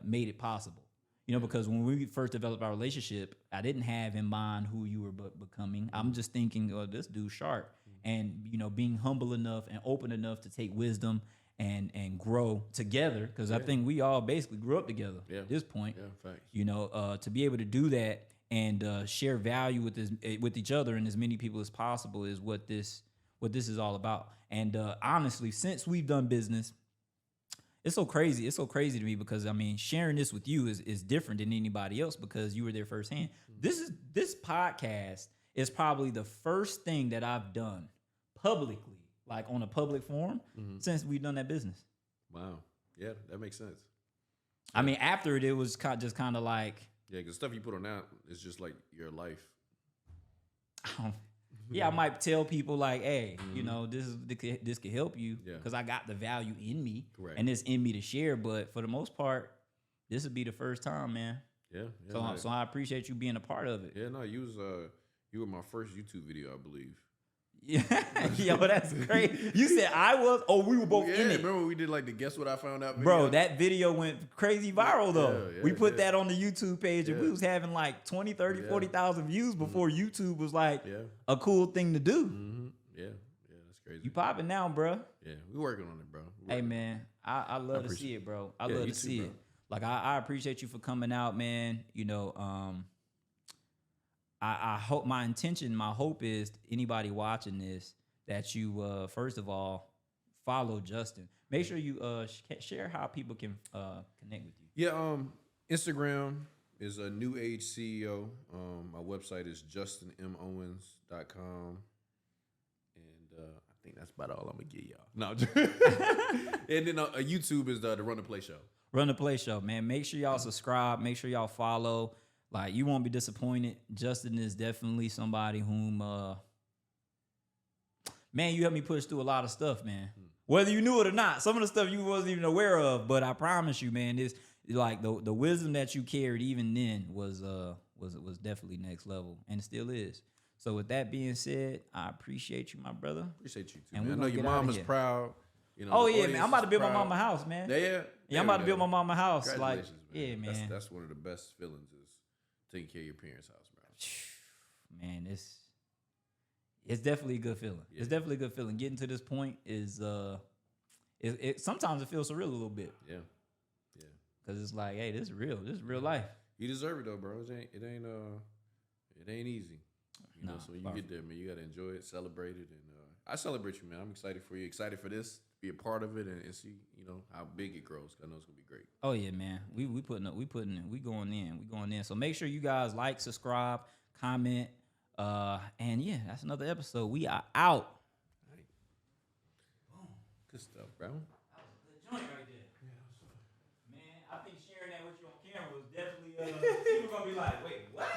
made it possible. You know, because when we first developed our relationship, I didn't have in mind who you were becoming. I'm just thinking, oh, this dude's sharp. And, you know, being humble enough and open enough to take wisdom and grow together, because I think we all basically grew up together at this point. Yeah, facts. You know, to be able to do that and share value with each other and as many people as possible is what this is all about. And honestly, since we've done business, it's so crazy. It's so crazy to me because I mean, sharing this with you is different than anybody else because you were there firsthand. This podcast is probably the first thing that I've done publicly, like on a public forum, since we've done that business. Wow. Yeah, that makes sense. I mean, after it was just kind of like... Yeah, because stuff you put on out is just like your life. Yeah, I might tell people like, hey, you know, this could help you because I got the value in me. Correct. And it's in me to share. But for the most part, this would be the first time, man. Yeah. So I appreciate you being a part of it. Yeah, no, you were my first YouTube video, I believe. Yeah, yo, that's great. You said I was. Oh, we were both in it. Remember when we did like the Guess What I Found Out video? Bro, that video went crazy viral though. We put that on the YouTube page and we was having like 20, 30, 40,000 views before YouTube was like a cool thing to do. Yeah, that's crazy. You popping now, bro. Yeah, we working on it, bro. Hey man, I love to see it, bro. I love to see it. Like I appreciate you for coming out, man. You know, I hope my hope is anybody watching this that you first of all follow Justin. Make sure you share how people can connect with you. Yeah, Instagram is a New Age CEO. My website is justinmowens.com, and I think that's about all I'm gonna give y'all. No, and then YouTube is the Run the Play Show. Run the Play Show, man. Make sure y'all subscribe. Make sure y'all follow. Like, you won't be disappointed. Justin is definitely somebody whom, man, you helped me push through a lot of stuff, man. Whether you knew it or not, some of the stuff you wasn't even aware of, but I promise you, man, this like the wisdom that you carried even then was definitely next level, and it still is. So with that being said, I appreciate you, my brother. Appreciate you too, and man. I know your mom is proud. You know, oh yeah, man. I'm about to build my mama house, man. Yeah, I'm about to build my mama house. Like, man. Yeah, man. That's one of the best feelings is taking care of your parents' house, bro. Man, it's definitely a good feeling. Yeah. It's definitely a good feeling. Getting to this point is sometimes it feels surreal a little bit. Yeah. Because it's like, hey, this is real. This is real life. He deserve it though, bro. It ain't easy. You know, so when you get there, man, you gotta enjoy it, celebrate it, and I celebrate you, man. I'm excited for you, excited for this, be a part of it, and see, you know, how big it grows. I know it's gonna be great. Oh yeah, man. We going in. So make sure you guys like, subscribe, comment, and yeah, that's another episode. We are out. Right. Good stuff, bro. That was a good joint right there. Yeah, man. I think sharing that with you on camera was definitely. People gonna be like, wait, what?